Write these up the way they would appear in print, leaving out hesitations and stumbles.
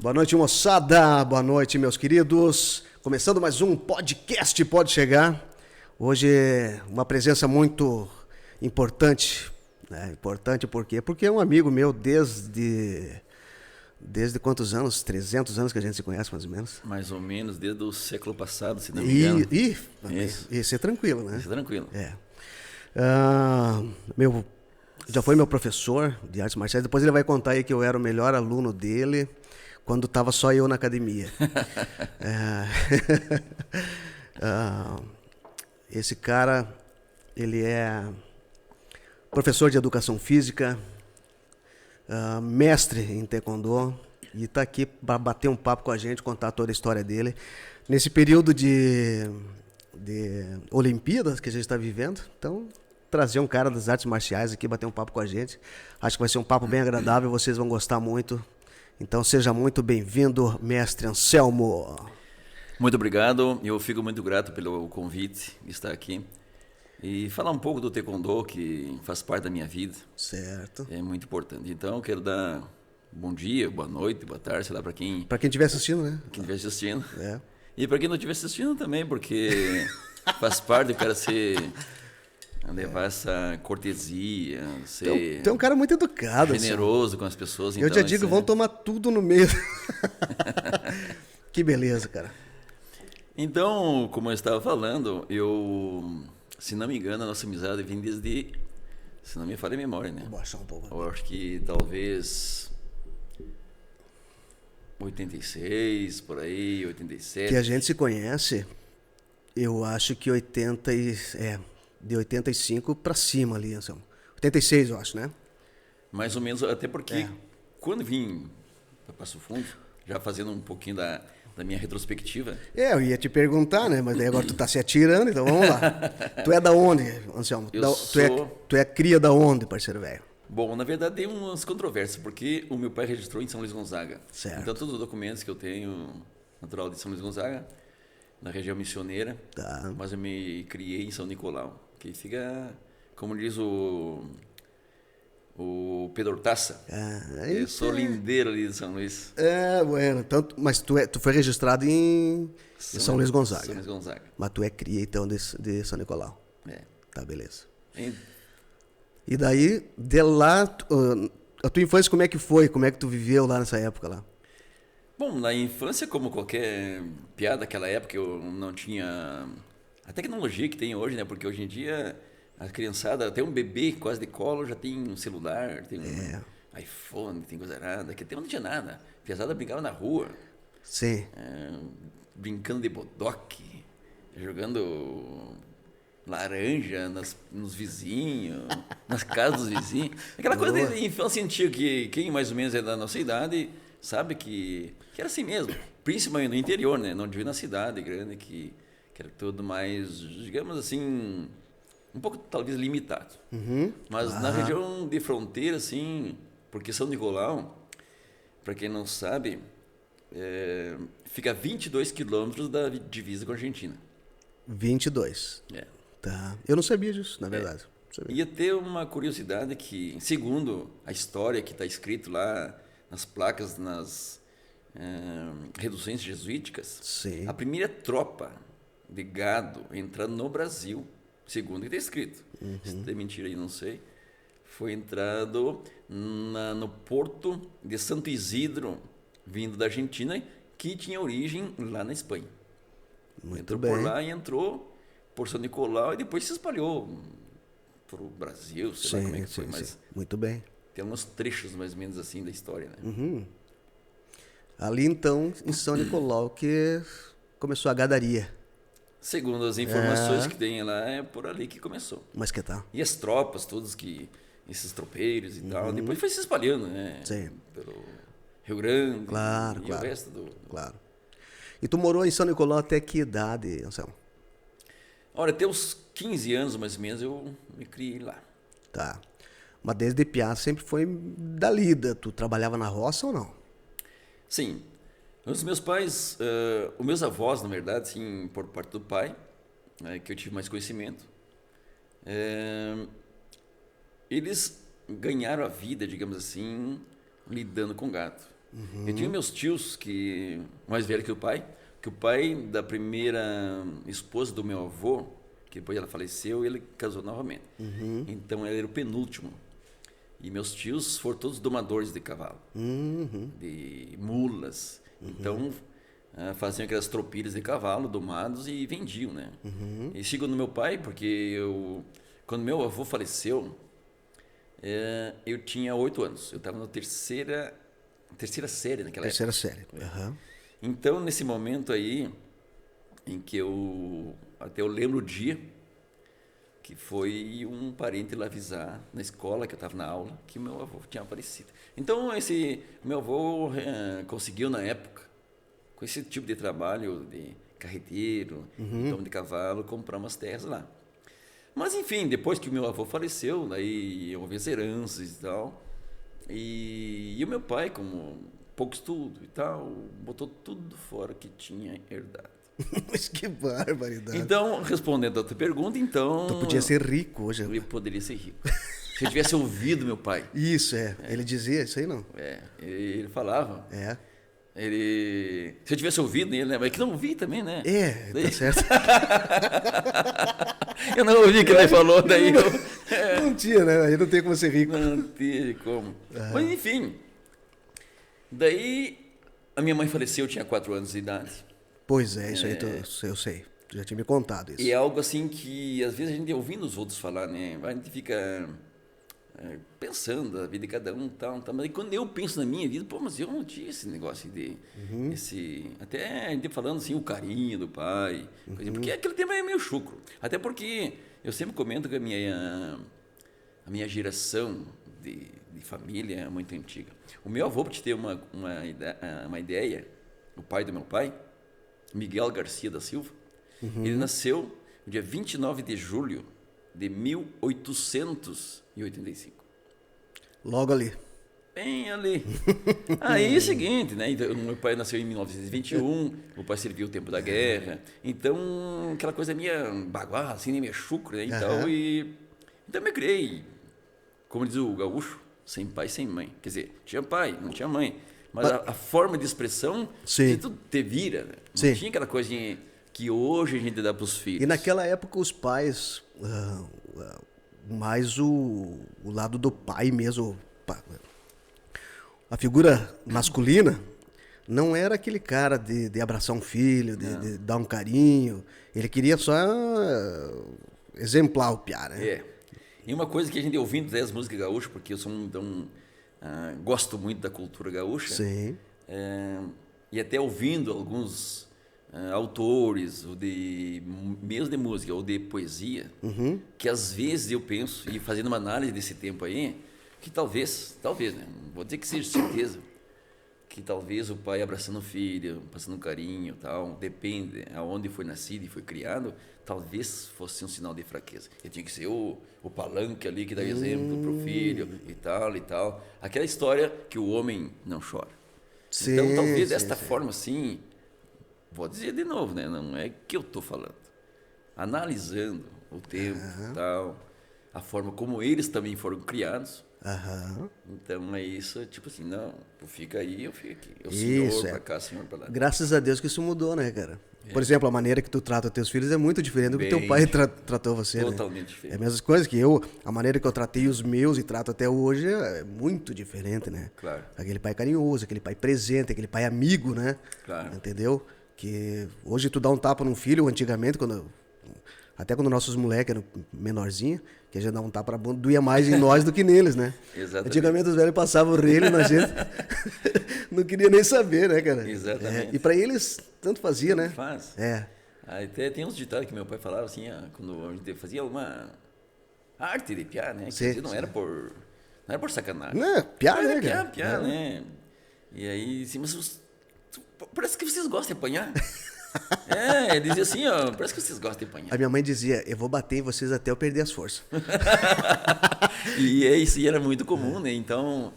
Boa noite, moçada. Boa noite, meus queridos. Começando mais um podcast Pode Chegar. Hoje é uma presença muito importante. Importante por quê? Porque é um amigo meu desde quantos anos? 300 anos que a gente se conhece, mais ou menos. Mais ou menos desde o século passado, se não me engano. Isso é tranquilo, né? Isso é tranquilo. Já foi meu professor de artes marciais. Depois ele vai contar aí que eu era o melhor aluno dele quando estava só eu na academia. Esse cara, ele é professor de educação física, mestre em taekwondo, e está aqui para bater um papo com a gente, contar toda a história dele. Nesse período de Olimpíadas que a gente está vivendo, então trazer um cara das artes marciais aqui, bater um papo com a gente. Acho que vai ser um papo bem agradável, vocês vão gostar muito. Então seja muito bem-vindo, mestre Anselmo. Muito obrigado, eu fico muito grato pelo convite de estar aqui e falar um pouco do taekwondo, que faz parte da minha vida. Certo. É muito importante. Então eu quero dar bom dia, boa noite, boa tarde, sei lá, para quem estiver assistindo, né? Quem estiver assistindo. É. E para quem não estiver assistindo também, porque faz parte do cara levar essa cortesia, ser tem um cara muito educado, generoso com as pessoas. Eu já digo, vão tomar tudo no meio. Que beleza, cara. Então, como eu estava falando, se não me engano, a nossa amizade vem desde, se não me falha a memória, né? Vou baixar um pouco. Eu acho que talvez 86, por aí, 87. Que a gente se conhece, eu acho que de 85 para cima ali, Anselmo. 86, eu acho, né? Mais ou menos, até porque quando vim para Passo Fundo, já fazendo um pouquinho da minha retrospectiva. Eu ia te perguntar, né? Mas daí agora tu tá se atirando, então vamos lá. Tu é da onde, Anselmo? Tu é cria da onde, parceiro velho? Bom, na verdade tem umas controvérsias, porque o meu pai registrou em São Luís Gonzaga. Certo. Então todos os documentos que eu tenho, natural de São Luís Gonzaga, na região missioneira, mas eu me criei em São Nicolau, que fica, como diz o Pedro Taça. Eu sou lindeiro ali de São Luís. Bueno. Mas tu foi registrado em São Luís Gonzaga. São Luís Gonzaga. Mas tu é cria, então, de São Nicolau. Tá, beleza. E daí, de lá, a tua infância como é que foi? Como é que tu viveu lá nessa época lá? Bom, na infância, como qualquer piada daquela época, eu não tinha a tecnologia que tem hoje, né? Porque hoje em dia a criançada, até um bebê quase de colo já tem um celular, tem um iPhone, tem coisa errada. Que até não tinha nada. A criançada brincava na rua. Sim. Brincando de bodoque, jogando laranja nos vizinhos, nas casas dos vizinhos. Aquela coisa de infância antiga que quem mais ou menos é da nossa idade sabe que era assim mesmo. Principalmente no interior, né? Não devia na cidade grande, que era tudo mais, digamos assim, um pouco talvez limitado. Mas na região de fronteira, assim, porque São Nicolau, para quem não sabe, fica a 22 quilômetros da divisa com a Argentina. 22. Tá. Eu não sabia disso, na verdade. Ia ter uma curiosidade que, segundo a história que está escrito lá nas placas, nas reduções jesuíticas, sim, a primeira tropa de gado entrando no Brasil, segundo o que está escrito, se é mentira aí não sei, foi entrado no porto de Santo Isidro, vindo da Argentina, que tinha origem lá na Espanha. Entrou por lá e entrou por São Nicolau e depois se espalhou para o Brasil, sei lá como é que foi, mas muito bem. Tem uns trechos mais ou menos assim da história, né? Ali então, em São Nicolau, que começou a gadaria. Segundo as informações que tem lá, é por ali que começou. Mas que tal? E as tropas, todos esses tropeiros e tal, depois foi se espalhando, né? Sim. Pelo Rio Grande claro. o resto do... Claro. E tu morou em São Nicolau até que idade, Anselmo? Olha, até os 15 anos mais ou menos eu me criei lá. Tá. Mas desde piá sempre foi da lida. Tu trabalhava na roça ou não? Sim. Os meus pais, os meus avós, na verdade, sim, por parte do pai, que eu tive mais conhecimento, eles ganharam a vida, digamos assim, lidando com gado. Eu tinha meus tios, mais velho que o pai da primeira esposa do meu avô, que depois ela faleceu, ele casou novamente. Então, ele era o penúltimo. E meus tios foram todos domadores de cavalo, de mulas. Então, faziam aquelas tropilhas de cavalo domados e vendiam, né? E segundo meu pai, porque quando meu avô faleceu, eu tinha 8 anos. Eu estava na terceira série naquela época. Terceira série. Então, nesse momento aí, em que até eu lembro o dia, que foi um parente lá avisar na escola, que eu estava na aula, que o meu avô tinha aparecido. Então, meu avô conseguiu, na época, com esse tipo de trabalho de carreteiro, dono de cavalo, comprar umas terras lá. Mas, enfim, depois que o meu avô faleceu, daí houve as heranças e tal, e o meu pai, como pouco estudo e tal, botou tudo fora que tinha herdado. Mas que barbaridade. Então, respondendo a tua pergunta, então... Tu podia ser rico hoje. Eu poderia ser rico. Se eu tivesse ouvido meu pai. Isso, Ele dizia isso aí, não? Ele falava. Se eu tivesse ouvido ele, né? Mas que não ouvi também, né? Tá certo. Eu não ouvi o que ele falou, daí Não tinha, né? Aí não tem como ser rico. Não tinha como. Mas, enfim. Daí, a minha mãe faleceu, eu tinha 4 anos de idade. Pois isso aí eu sei. Tu já tinha me contado isso. E é algo assim que, às vezes, a gente ouvindo os outros falar, né? A gente fica pensando a vida de cada um, tal. Mas quando eu penso na minha vida, mas eu não tinha esse negócio de... até a gente falando assim, o carinho do pai. Porque aquele tema é meio chucro. Até porque eu sempre comento que a minha geração de família é muito antiga. O meu avô, para te ter uma ideia, o pai do meu pai, Miguel Garcia da Silva, ele nasceu no dia 29 de julho de 1885. Logo ali. Bem ali. Aí é o seguinte, né? Então, meu pai nasceu em 1921, o pai serviu o tempo da guerra, então aquela coisa minha baguá, assim, meio chucro, né? Então eu me criei, como diz o gaúcho, sem pai, sem mãe. Quer dizer, tinha pai, não tinha mãe. Mas a forma de expressão, tudo te vira. Né? Não tinha aquela coisinha que hoje a gente dá para os filhos. E naquela época os pais, mais o lado do pai mesmo, a figura masculina, não era aquele cara de abraçar um filho, de dar um carinho. Ele queria só exemplar o piá, né? E uma coisa que a gente ouvindo das músicas gaúchas, porque eu sou gosto muito da cultura gaúcha. Sim. E até ouvindo alguns autores, mesmo de música ou de poesia, que às vezes eu penso, e fazendo uma análise desse tempo aí, que talvez, né? Não vou dizer que seja certeza, que talvez o pai abraçando o filho, passando um carinho, tal, depende aonde foi nascido e foi criado, talvez fosse um sinal de fraqueza. Ele tinha que ser o palanque ali que dá exemplo para o filho e tal. Aquela história que o homem não chora. Então, talvez desta forma, assim, vou dizer de novo, né? Não é que eu estou falando. Analisando o tempo e tal, a forma como eles também foram criados. Então é isso, tipo assim, não, tu fica aí, eu fico aqui. Eu senhor pra cá, senhor pra lá. Graças a Deus que isso mudou, né, cara? Por exemplo, a maneira que tu trata teus filhos é muito diferente do que teu pai tratou você, totalmente diferente. É a mesma coisa que a maneira que eu tratei os meus e trato até hoje é muito diferente, né? Claro. Aquele pai carinhoso, aquele pai presente, aquele pai amigo, né? Claro. Entendeu? Que hoje tu dá um tapa num filho, antigamente, até quando nossos moleques eram menorzinhos, que a gente dava um tapa na bunda, doía mais em nós do que neles, né? Exatamente. Antigamente os velhos passavam o relho na gente, não queria nem saber, né, cara? Exatamente. E pra eles, tanto fazia, né? Faz. Até tem uns ditados que meu pai falava assim, quando a gente fazia alguma arte de piá, né? Que não era por sacanagem. Não, piá, né, cara? Piá, né? E aí, assim, mas parece que vocês gostam de apanhar. Ele dizia assim, parece que vocês gostam de apanhar. A minha mãe dizia, eu vou bater em vocês até eu perder as forças. E isso era muito comum, né? Então,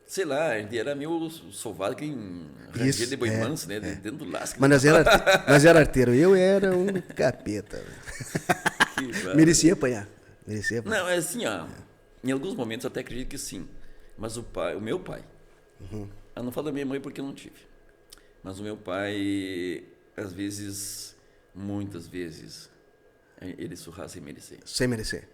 sei lá, a gente era meio sovado que rangia de boi manso, né? Dentro do lasco. Mas nós era arteiro, eu era um capeta. Merecia apanhar. Não, é assim, em alguns momentos eu até acredito que sim. Mas o meu pai, eu não falo da minha mãe porque eu não tive, mas o meu pai, às vezes, muitas vezes, ele surrava sem merecer. Sem merecer.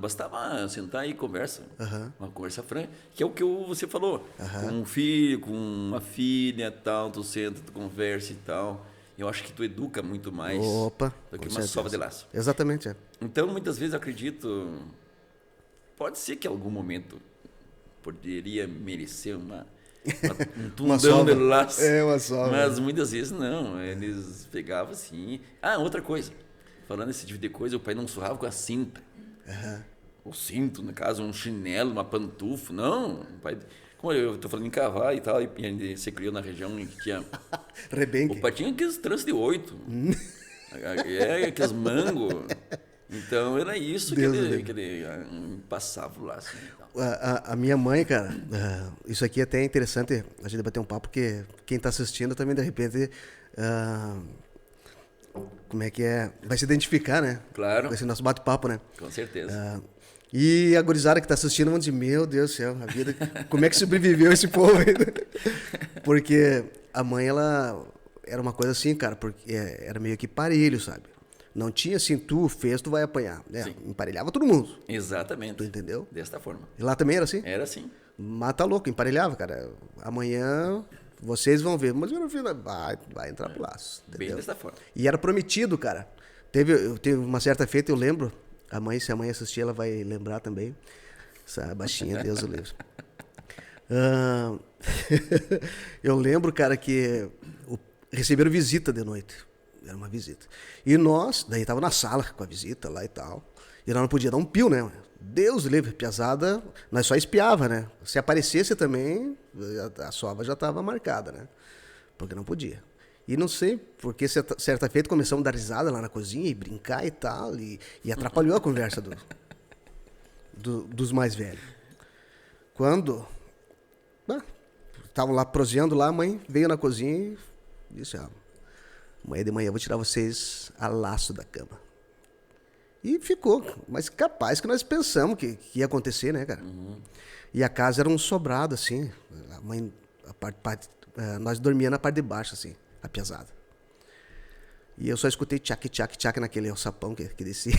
Bastava sentar e conversa, Aham. uma conversa franca, que é o que você falou, Aham. com um filho, com uma filha, tal, tu senta, tu conversa e tal. Eu acho que tu educa muito mais Opa, do que com uma certeza. sova de laço. Exatamente, é. Então, muitas vezes eu acredito, pode ser que em algum momento poderia merecer um tundão sova. de laço. É, uma sova. Mas muitas vezes não, eles pegavam assim. Ah, outra coisa, falando esse tipo de coisa, o pai não surrava com a cinta. O cinto, no caso, um chinelo, uma pantufa. Não, o pai... Como eu tô falando em cavalo e tal, e você criou na região em que tinha... Rebenque. O pai tinha aqueles tranços de 8. Aqueles mangos. Então era isso que ele passava lá. Assim, A minha mãe, cara, isso aqui é até interessante a gente bater um papo, porque quem está assistindo também, de repente, como é que é? Vai se identificar, né? Claro. Com esse nosso bate-papo, né? Com certeza. E a gurizada que está assistindo vão dizer, meu Deus do céu, a vida, como é que sobreviveu esse povo aí? Porque a mãe, ela era uma coisa assim, cara, porque era meio que parelho, sabe? Não tinha assim, tu fez, tu vai apanhar. Né? Emparelhava todo mundo. Exatamente. Tu entendeu? Desta forma. E lá também era assim? Era assim. Mata louco, emparelhava, cara. Amanhã vocês vão ver, mas meu filho vai entrar pro laço. Bem Entendeu? desta forma. E era prometido, cara. Teve uma certa feita, eu lembro, se a mãe assistir, ela vai lembrar também. Essa baixinha, Deus o livre. Eu lembro, cara, que receberam visita de noite. Era uma visita. E nós, daí tava na sala com a visita lá e tal. E nós não podia dar um pio, né? Deus livre, piazada, nós só espiava, né? Se aparecesse também, a sova já estava marcada, né? Porque não podia. E não sei, porque certa feita começamos a dar risada lá na cozinha e brincar e tal, e atrapalhou a conversa dos mais velhos. Quando estavam lá proseando lá, a mãe veio na cozinha e disse, amanhã de manhã eu vou tirar vocês a laço da cama. E ficou, mas capaz que nós pensamos que ia acontecer, né, cara? E a casa era um sobrado, assim. A mãe, nós dormíamos na parte de baixo, assim, a piazada. E eu só escutei tchac, tchac, tchac naquele alçapão que descia.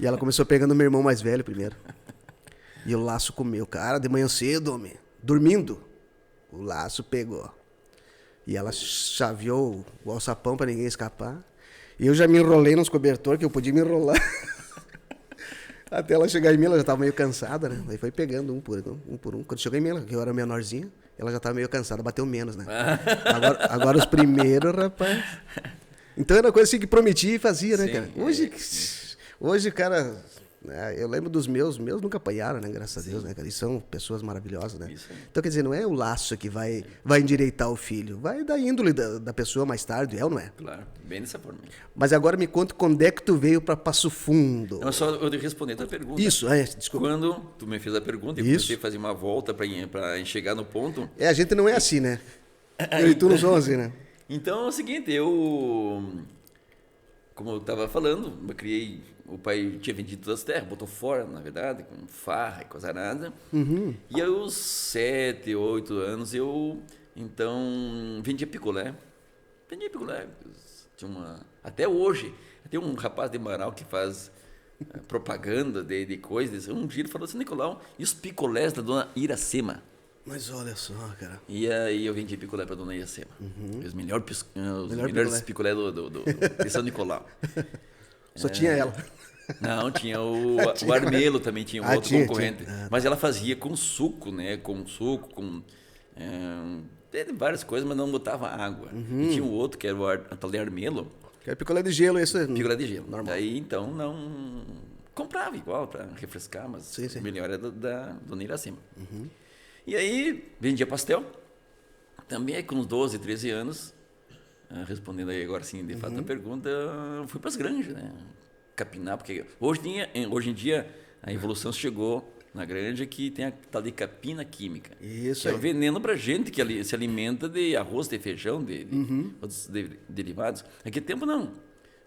E ela começou pegando o meu irmão mais velho primeiro. E o laço comeu, cara, de manhã cedo, homem, dormindo. O laço pegou. E ela chaveou o alçapão para ninguém escapar. E eu já me enrolei nos cobertores, que eu podia me enrolar. Até ela chegar em mim, ela já estava meio cansada, né? Aí foi pegando um por um. Quando chegou em mim, que eu era menorzinho, ela já estava meio cansada, bateu menos, né? Agora os primeiros, rapaz. Então era uma coisa assim que prometia e fazia, né, cara? Hoje, cara, eu lembro dos meus nunca apanharam, né? Graças a Deus, né, cara? E são pessoas maravilhosas, né? Então, quer dizer, não é o laço que vai endireitar o filho. Vai da índole da pessoa mais tarde, ou não é? Claro, bem dessa forma. Mas agora me conta quando é que tu veio para Passo Fundo. Não, só eu responder a tua pergunta. Isso, desculpa. Quando tu me fez a pergunta, eu comecei a fazer uma volta para chegar no ponto. A gente não é assim, né? Eu e tu não somos assim, né? Então é o seguinte, como eu estava falando, eu criei, o pai tinha vendido todas as terras, botou fora, na verdade, com farra e coisa nada. E aos 7, 8 anos eu, então, vendia picolé. Até hoje, tem um rapaz de Marau que faz propaganda de coisas. Um dia ele falou assim, Nicolau, e os picolés da dona Iracema? Mas olha só, cara. E aí eu vendi picolé para dona Iracema. Os melhores picolé de São Nicolau. Só tinha ela. Não, tinha o Armelo também, tinha um outro concorrente. Mas ela fazia com suco, né? Com várias coisas, mas não botava água. E tinha um outro que era o tal de Armelo. Que é picolé de gelo, isso é picolé de gelo. Normal. Daí, então, não... Comprava igual para refrescar, mas o melhor era da dona Iracema. E aí, vendia pastel. Também com uns 12, 13 anos, respondendo aí agora sim, de fato, a pergunta, fui para as granjas, né? Capinar, porque hoje em dia a evolução chegou na granja que tem a tal de capina química. Isso que é um veneno para gente que se alimenta de arroz, de feijão, de outros derivados. Naquele tempo não.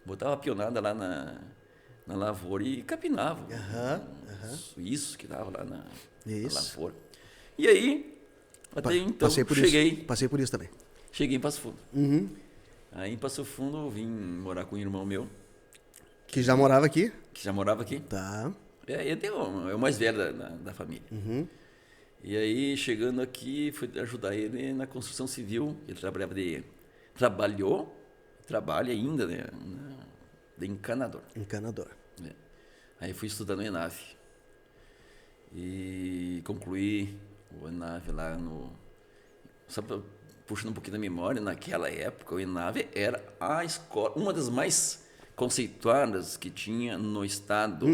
Botava a pionada lá na lavoura e capinava. Isso. Isso que dava lá na Isso. lavoura. E aí, até então, Passei por isso também. cheguei em Passo Fundo. Uhum. Aí em Passo Fundo eu vim morar com um irmão meu, Que já morava aqui? que já morava aqui. Tá. Ele é o mais velho da família. Uhum. E aí, chegando aqui, fui ajudar ele na construção civil. Ele trabalha ainda, né, de encanador. Encanador. É. Aí fui estudar no ENAV. E concluí o ENAV lá no... Só puxando um pouquinho da memória, naquela época o ENAV era a escola, uma das mais conceituadas que tinha no estado.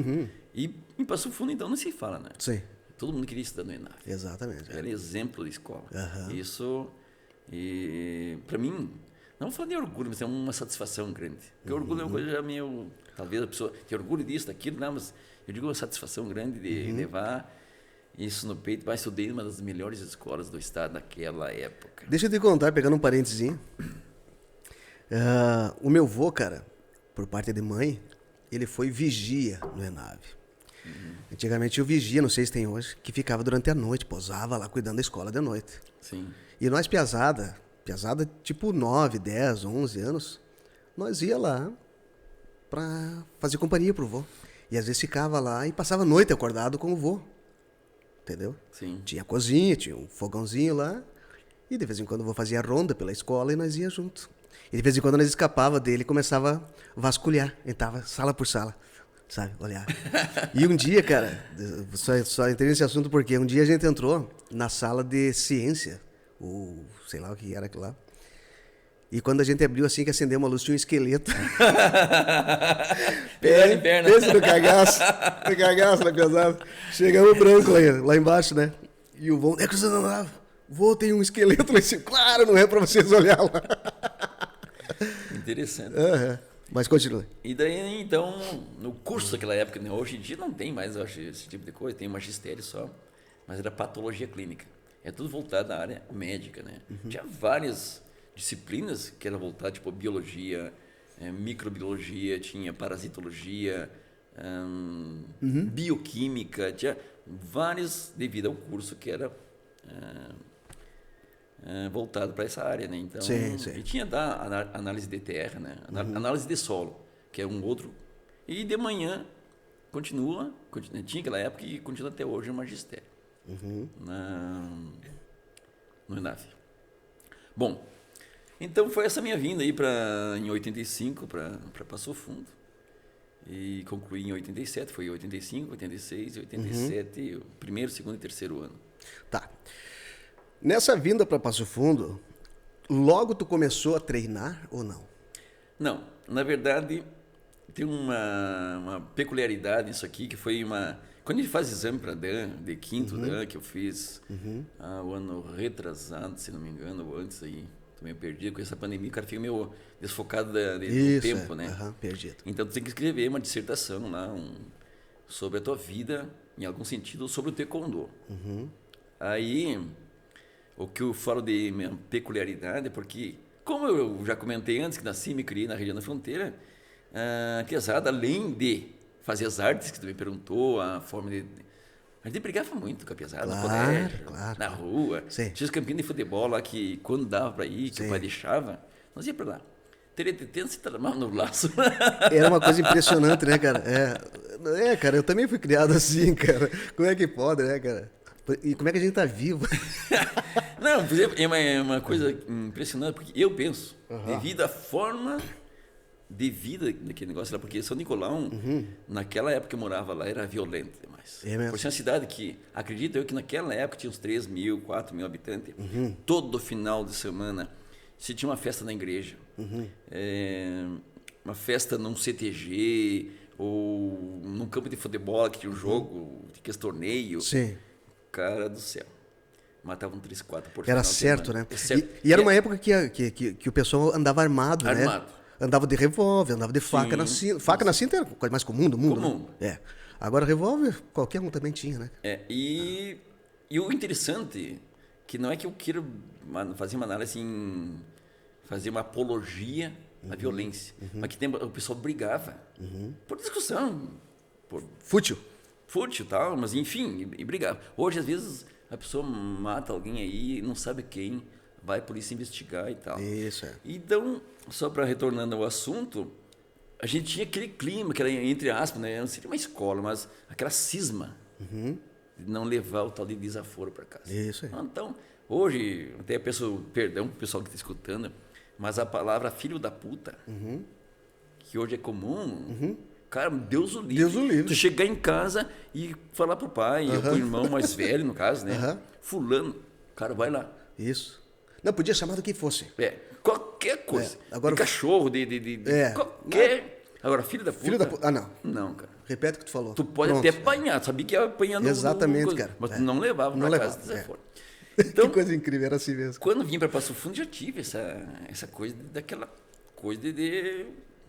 E em Passo Fundo, então, não se fala, né? Sim. Todo mundo queria estudar no ENAV. Exatamente. Era exemplo de escola. Isso, para mim, não vou falar de orgulho, mas é uma satisfação grande. Porque orgulho é uma coisa já meio... Talvez a pessoa tem orgulho disso, daquilo, não, mas eu digo uma satisfação grande de levar isso no peito. Mas estudei em uma das melhores escolas do estado naquela época. Deixa eu te contar, pegando um parênteses. O meu vô, cara, por parte de mãe, ele foi vigia no ENAV. Antigamente eu vigia, não sei se tem hoje, que ficava durante a noite, posava lá cuidando da escola de noite. Sim. E nós, piazada tipo 9, 10, 11 anos, nós ia lá pra fazer companhia pro vô. E às vezes ficava lá e passava a noite acordado com o vô. Entendeu? Sim. Tinha a cozinha, tinha um fogãozinho lá. E de vez em quando o vô fazia ronda pela escola e nós ia junto. E de vez em quando nós escapava dele e começava a vasculhar. Entrava sala por sala, sabe? Olhar. E um dia, cara, só entrei nesse assunto porque um dia a gente entrou na sala de ciência, ou sei lá o que era aquilo lá. E quando a gente abriu assim, que acendeu uma luz, tinha um esqueleto. Pensa no cagaço na pesada. Chegamos branco lá embaixo, né? E o vô, onde é que vocês andavam? Vô, tem um esqueleto lá em cima. Claro, não é pra vocês olhar lá. Interessante. Mas continua. E daí, então, no curso daquela época, né, hoje em dia não tem mais, eu acho, esse tipo de coisa, tem magistério só, mas era patologia clínica. É tudo voltado à área médica, né? Tinha várias disciplinas que eram voltadas, tipo biologia, microbiologia, tinha parasitologia, bioquímica, tinha várias devido ao curso que era voltado para essa área, né? Então, sim. E tinha da análise de terra, né? Análise de solo, que é um outro. E de manhã continua tinha aquela época e continua até hoje o magistério no ENAV. Bom, então foi essa minha vinda aí em 85 para Passo Fundo. E concluí em 87, foi 85, 86 e 87, o primeiro, segundo e terceiro ano. Tá. Nessa vinda para Passo Fundo, logo tu começou a treinar ou não? Não, na verdade tem uma peculiaridade nisso aqui, que foi quando a gente faz exame para DAN, de quinto DAN, que eu fiz o ano retrasado, se não me engano, ou antes aí, tô meio perdido, com essa pandemia o cara fica meio desfocado do tempo, né? Perdido. Então tu tem que escrever uma dissertação lá, sobre a tua vida, em algum sentido, sobre o taekwondo. Aí, o que eu falo de minha peculiaridade é porque, como eu já comentei antes, que nasci e me criei na região da fronteira, pesada, além de fazer as artes, que tu me perguntou, a forma de... A gente brigava muito com a pesada, no colégio, na rua. Sim. Tinha os campinhos de futebol lá que, quando dava para ir, que o pai deixava, nós ia para lá. Teretetendo se tramava no laço. Era uma coisa impressionante, né, cara? Cara, eu também fui criado assim, cara. Como é que pode, né, cara? E como é que a gente tá vivo? Não, por exemplo, é uma coisa impressionante, porque eu penso, devido à forma de vida daquele negócio lá, porque São Nicolau, naquela época que eu morava lá, era violento demais. É mesmo? Por ser uma cidade que, acredito eu, que naquela época tinha uns 3 mil, 4 mil habitantes. Todo final de semana se tinha uma festa na igreja, uma festa num CTG, ou num campo de futebol que tinha um jogo, que esse torneio. Sim. Cara do céu. Matavam 3, 4 por Era certo, né? E era uma época que o pessoal andava armado, né? Andava de revólver, andava de faca na cinta. Faca na cinta era a coisa mais comum do mundo. Comum. Né? Agora, revólver, qualquer um também tinha, né? E o interessante, que não é que eu queira fazer uma análise assim, fazer uma apologia a violência. Mas que tempo o pessoal brigava por discussão, por Fútil. fútil e tal, mas enfim, e brigava. Hoje, às vezes, a pessoa mata alguém aí, não sabe quem, vai a polícia investigar e tal. Isso, é. Então, só para retornando ao assunto, a gente tinha aquele clima, que era, entre aspas, né, não seria uma escola, mas aquela cisma de não levar o tal de desaforo para casa. Isso aí. Então, hoje, até peço perdão para o pessoal que está escutando, mas a palavra filho da puta, que hoje é comum, cara, Deus o livre. Deus o livre. Tu chegar em casa e falar pro pai, ou pro irmão mais velho, no caso, né? Fulano, cara, vai lá. Isso. Não, podia chamar do que fosse. Qualquer coisa. Agora, de cachorro, de qualquer... Agora, filho da puta... Filho da puta. Ah, não. Não, cara. Repete o que tu falou. Tu pode Pronto. até apanhar, tu sabia que ia apanhando... Exatamente, coisa, cara. Mas tu não levava não pra levava, casa desaforo. Então, que coisa incrível, era assim mesmo. Quando vim para Passo Fundo, já tive essa coisa, daquela coisa de...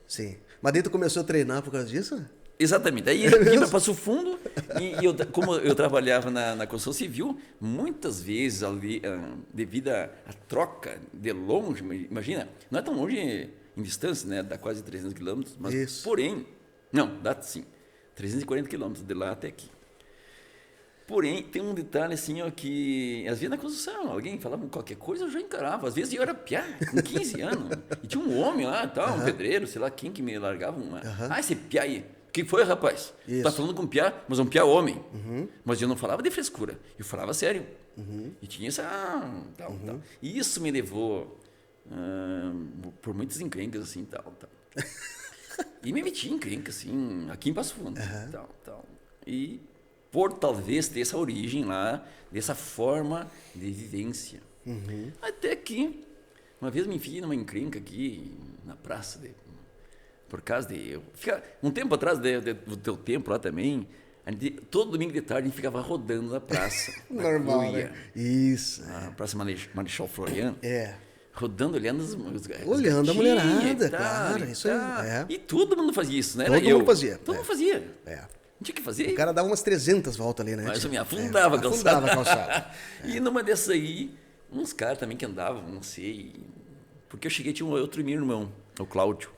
Sim. Mas daí tu começou a treinar por causa disso? Exatamente. Aí eu vim para Passo Fundo e como eu trabalhava na construção civil, muitas vezes ali, devido à troca de longe, imagina, não é tão longe em distância, né? Dá quase 300 quilômetros, mas Isso. porém, não, dá sim, 340 quilômetros de lá até aqui. Porém, tem um detalhe assim, ó, que às vezes na construção, alguém falava qualquer coisa, eu já encarava. Às vezes eu era piá, com 15 anos, e tinha um homem lá, tal, um pedreiro, sei lá quem que me largava uma. Ah, esse piá aí. O que foi, rapaz? Isso. Tá falando com um piá, mas um piá homem. Mas eu não falava de frescura, eu falava sério. E tinha essa... tal. E isso me levou por muitas encrencas, assim, tal. E me meti em encrenca, assim, aqui em Passo Fundo, tal. E... por talvez ter essa origem lá, dessa forma de vivência. Até que, uma vez me enfiei numa encrenca aqui, na praça, por causa de... um tempo atrás do teu tempo lá também, todo domingo de tarde a gente ficava rodando na praça. Normal, na né? Isso. Na Praça Marechal Floriano. Rodando, olhando olhando a mulherada, tal, claro, isso aí. E todo mundo fazia isso, né? Todo mundo fazia. Todo mundo fazia. Não tinha que fazer. O cara dava umas 300 voltas ali, né? Mas eu me afundava a calçada. Afundava a calçada. E numa dessas aí, uns caras também que andavam, não sei. Porque eu cheguei, tinha um outro meu irmão, o Cláudio.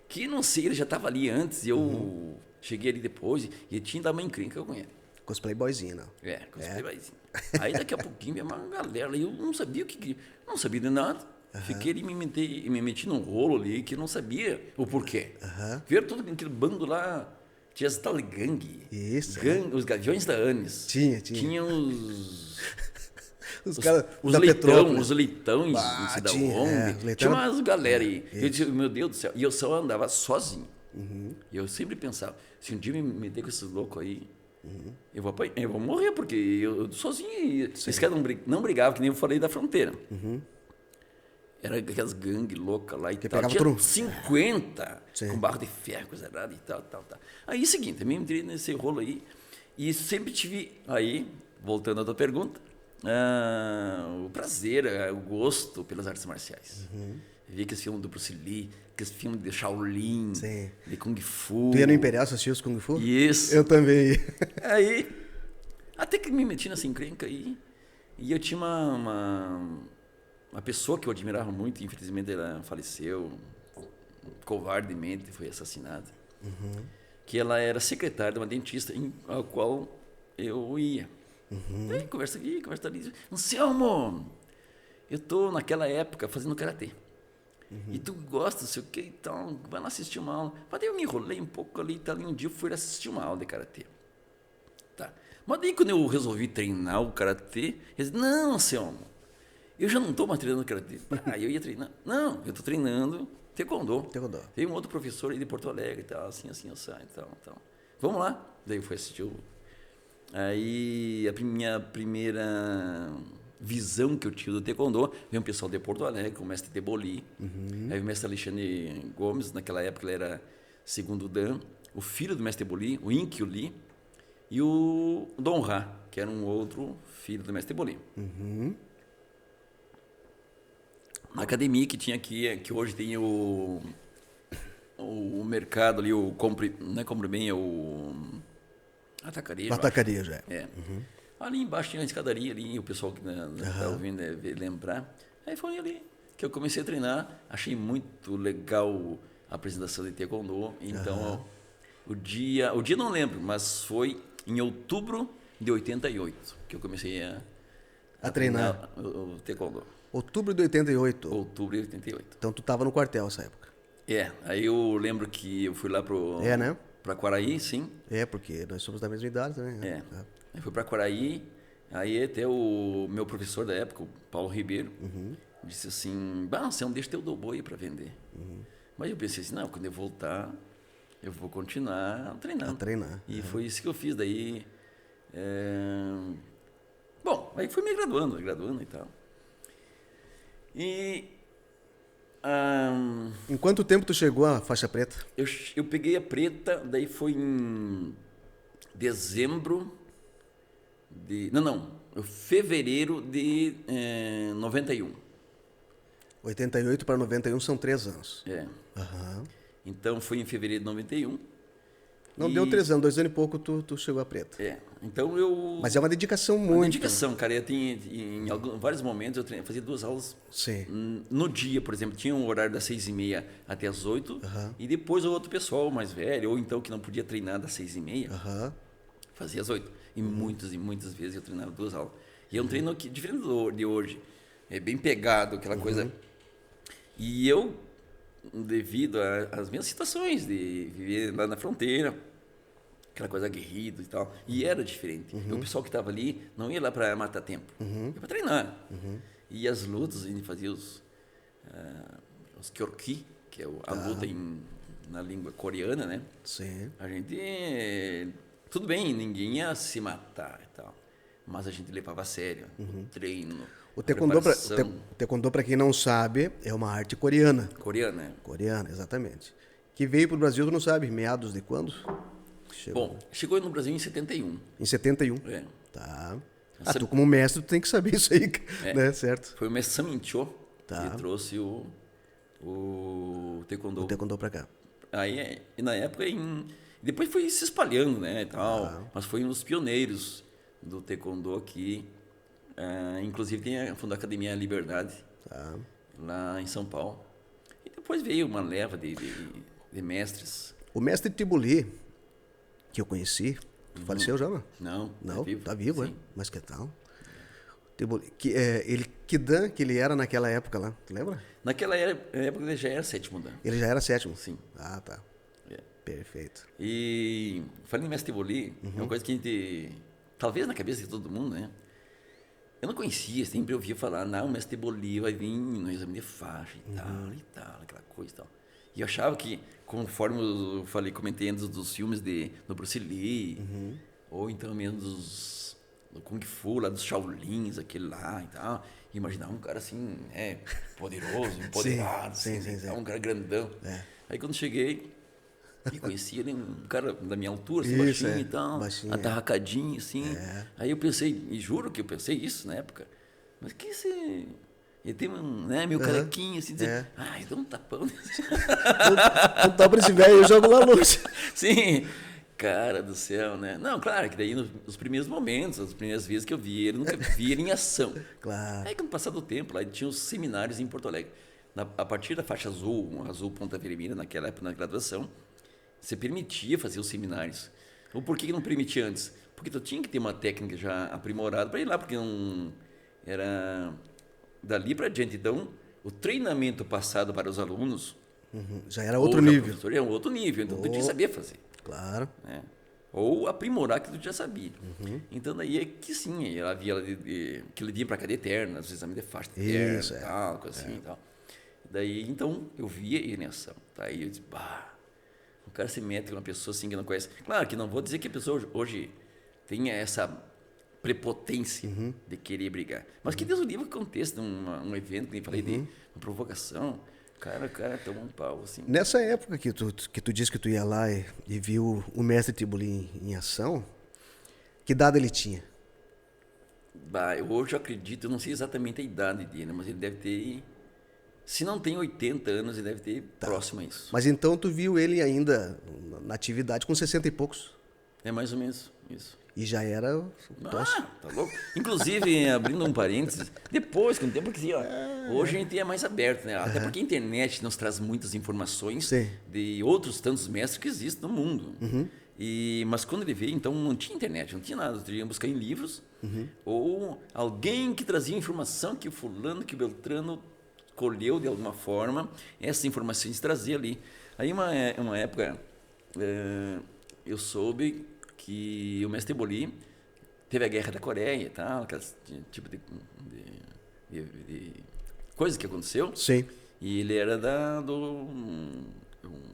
Que não sei, ele já estava ali antes, e eu cheguei ali depois, e ele tinha dado uma encrenca com ele. Com os playboyzinhos, não. Com os playboyzinhos. Aí daqui a pouquinho veio uma galera, e eu não sabia o que. Não sabia de nada. Fiquei ali e me meti num rolo ali que eu não sabia o porquê. Vieram todo aquele bando lá. Tinha as tal gangue. Isso. Os Gaviões da Anis. Tinha. Tinha os caras os da Petrópolis. Os leitões, não sei da onde. Tinha umas galera aí. Eu disse, meu Deus do céu. E eu só andava sozinho. E eu sempre pensava, se um dia me meter com esses loucos aí, eu vou morrer, porque eu sozinho. Esse cara não brigava, que nem eu falei da fronteira. Era aquelas gangues loucas lá e que tal. Tinha 50 com barro de ferro, coisa errada e tal. Aí, seguinte, eu me entrei nesse rolo aí e sempre tive, aí, voltando à tua pergunta, o prazer, o gosto pelas artes marciais. Vi aqueles filmes do Bruce Lee, aqueles filmes de Shaolin, de Kung Fu. Tu ia no Imperial assistir os Kung Fu? Isso. Eu também. Aí, até que me meti nessa encrenca aí, e eu tinha uma pessoa que eu admirava muito, infelizmente ela faleceu, covardemente foi assassinada, que ela era secretária de uma dentista a qual eu ia. Aí, conversa aqui, conversa ali. Anselmo, eu estou naquela época fazendo karatê. E tu gosta, não sei o que, então vai lá assistir uma aula. Mas daí eu me enrolei um pouco ali e tal, e um dia eu fui assistir uma aula de karatê. Mas daí quando eu resolvi treinar o karatê, eu disse, não, Anselmo, eu já não estou mais treinando karatê. Eu ia treinar. Não, eu estou treinando taekwondo. Tem um outro professor aí de Porto Alegre e tal, assim, eu saio e tal. Vamos lá. Daí eu fui assistir Aí a minha primeira visão que eu tive do taekwondo, veio um pessoal de Porto Alegre, o mestre Deboli. Aí o mestre Alexandre Gomes, naquela época ele era segundo dan, o filho do mestre Deboli, o Inkyo Lee, e o Dom Ra, que era um outro filho do mestre Deboli. Na academia que tinha aqui, que hoje tem o mercado ali, não é Compre Bem, é o Atacarejo. Atacarejo, Ali embaixo tinha a escadaria ali, o pessoal que está ouvindo deve lembrar. Aí foi ali, que eu comecei a treinar. Achei muito legal a apresentação de taekwondo. Então, o dia não lembro, mas foi em outubro de 88 que eu comecei a treinar o taekwondo. Outubro de 88. Outubro de 88. Então tu tava no quartel nessa época. Aí eu lembro que eu fui lá né? Pra Quaraí, sim. Porque nós somos da mesma idade também. Né? Aí fui pra Quaraí, aí até o meu professor da época, o Paulo Ribeiro, disse assim, você não deixa teu dobo aí pra vender. Mas eu pensei assim, não, quando eu voltar, eu vou continuar treinando. E foi isso que eu fiz, daí... Bom, aí fui me graduando e tal. E... Em quanto tempo tu chegou à faixa preta? Eu peguei a preta, daí foi em dezembro de... fevereiro de 91. 88 para 91 são 3 anos. Então foi em fevereiro de 91. Não deu 3 anos, 2 anos e pouco tu chegou à preta. Então eu... Mas é uma dedicação muito... Uma dedicação, cara. Em vários momentos eu fazia 2 aulas. Sim. No dia, por exemplo, tinha um horário das 6h30 até as 8h. E depois o outro pessoal mais velho, ou então que não podia treinar das 6h30, fazia às 8h. E muitas vezes eu treinava 2 aulas. E é um treino que, diferente de hoje. É bem pegado, aquela coisa. E eu, devido às minhas situações de viver lá na fronteira, aquela coisa aguerrida e tal, e era diferente. O pessoal que estava ali não ia lá para matar tempo, ia para treinar. E as lutas, a gente fazia os kyorki, que é a luta na língua coreana, né? Sim. A gente... Tudo bem, ninguém ia se matar e tal, mas a gente levava a sério o treino. O taekwondo, para quem não sabe, é uma arte coreana. Coreana, né? Coreana, exatamente. Que veio para o Brasil, tu não sabe, meados de quando? Bom, chegou no Brasil em 71. Em 71? Tá. Tu como mestre, tu tem que saber isso aí, né? Certo? Foi o mestre Samincho que trouxe o taekwondo. O taekwondo para cá. Aí, e na época, depois foi se espalhando, né, e tal. Mas foi um dos pioneiros do taekwondo aqui. Inclusive fundou a Academia Liberdade, lá em São Paulo. E depois veio uma leva de mestres. O mestre Tibuli, que eu conheci, faleceu já, não? Não, tá vivo, é? Mas que tal? Tibuli, Kidan, que ele era naquela época lá, tu lembra? Naquela época ele já era 7º Dan. Ele já era 7º? Sim. Ah, tá. Perfeito. E falando em mestre Tibuli, é uma coisa que a gente, talvez na cabeça de todo mundo, né? Eu não conhecia, sempre ouvia falar, o mestre Tibuli vai vir no exame de faixa e tal, aquela coisa e tal. E eu achava que, conforme eu comentei antes dos filmes do Bruce Lee, ou então mesmo do Kung Fu, lá dos Shaolins, aquele lá e tal, imaginava um cara assim, poderoso, empoderado, sim. Um cara grandão. Aí quando cheguei e conheci ele, um cara da minha altura, assim, baixinho e tal, atarracadinho, assim. Aí eu pensei, e juro que eu pensei isso na época, mas que esse... Ele tem meio carequinho, assim, dizer, dá um tapão. Não tá pra esse velho, eu jogo lá longe. Sim, cara do céu, né? Não, claro, que daí nos primeiros momentos, as primeiras vezes que eu vi ele, nunca vi ele em ação. Claro. Aí, com o passar do tempo, lá tinha os seminários em Porto Alegre. A partir da faixa azul, azul ponta vermelha, naquela época, na graduação, você permitia fazer os seminários. Ou por que não permitia antes? Porque tu tinha que ter uma técnica já aprimorada para ir lá, porque não era dali para diante. Então, o treinamento passado para os alunos já era outro nível. Professor, era um outro nível, então tu tinha que saber fazer. Claro. Né? Ou aprimorar que tu já sabia. Então, daí é que sim, ela via que ele vinha para cadeia eterna, os exames de faixa eterna, tal, coisa assim e tal. Daí, então, eu via ele em ação. Tá? Aí eu disse, o cara se mete com uma pessoa assim que não conhece. Claro que não vou dizer que a pessoa hoje tenha essa prepotência de querer brigar. Mas que Deus o livre que aconteça num evento, que nem falei, de uma provocação, o cara toma um pau, assim. Nessa época que tu disse que tu ia lá e viu o mestre Tibuli em ação, que idade ele tinha? Hoje eu acredito, eu não sei exatamente a idade dele, mas ele deve ter... Se não tem 80 anos, ele deve ter próximo a isso. Mas então tu viu ele ainda na atividade com 60 e poucos? É mais ou menos isso. E já era... Tá louco. Inclusive, abrindo um parênteses, depois, com o tempo que assim, ó, hoje a gente é mais aberto, né? Até porque a internet nos traz muitas informações Sim. de outros tantos mestres que existem no mundo. Mas quando ele veio, então, não tinha internet, não tinha nada. Você tinha que buscar em livros ou alguém que trazia informação que o fulano, que o Beltrano colheu de alguma forma, essas informações trazia ali. Aí, uma época, eu soube que o mestre Boli teve a Guerra da Coreia e tal, aquelas tipo de coisa que aconteceu. Sim. E ele era um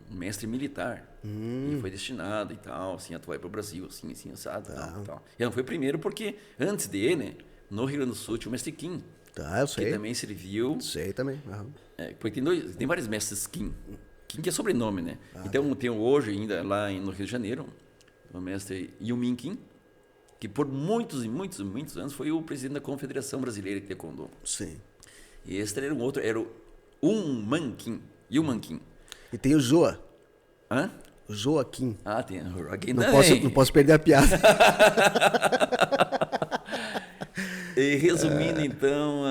mestre militar. E foi destinado e tal, assim, a atuar para o Brasil, assim, assado e tal. E não foi o primeiro porque, antes dele, no Rio Grande do Sul, tinha o mestre Kim. Tá, eu sei. Que também serviu... Sei também. Porque tem vários mestres Kim. Kim que é sobrenome, né? Então, tem hoje ainda, lá no Rio de Janeiro, o mestre Yumin Kim, que por muitos e muitos e muitos anos foi o presidente da Confederação Brasileira de Taekwondo. Sim. E esse era um outro, era o Yuman Kim. E tem o Joa. Hã? O Joaquim. Tem o Joaquim Não posso perder a piada. E resumindo, então,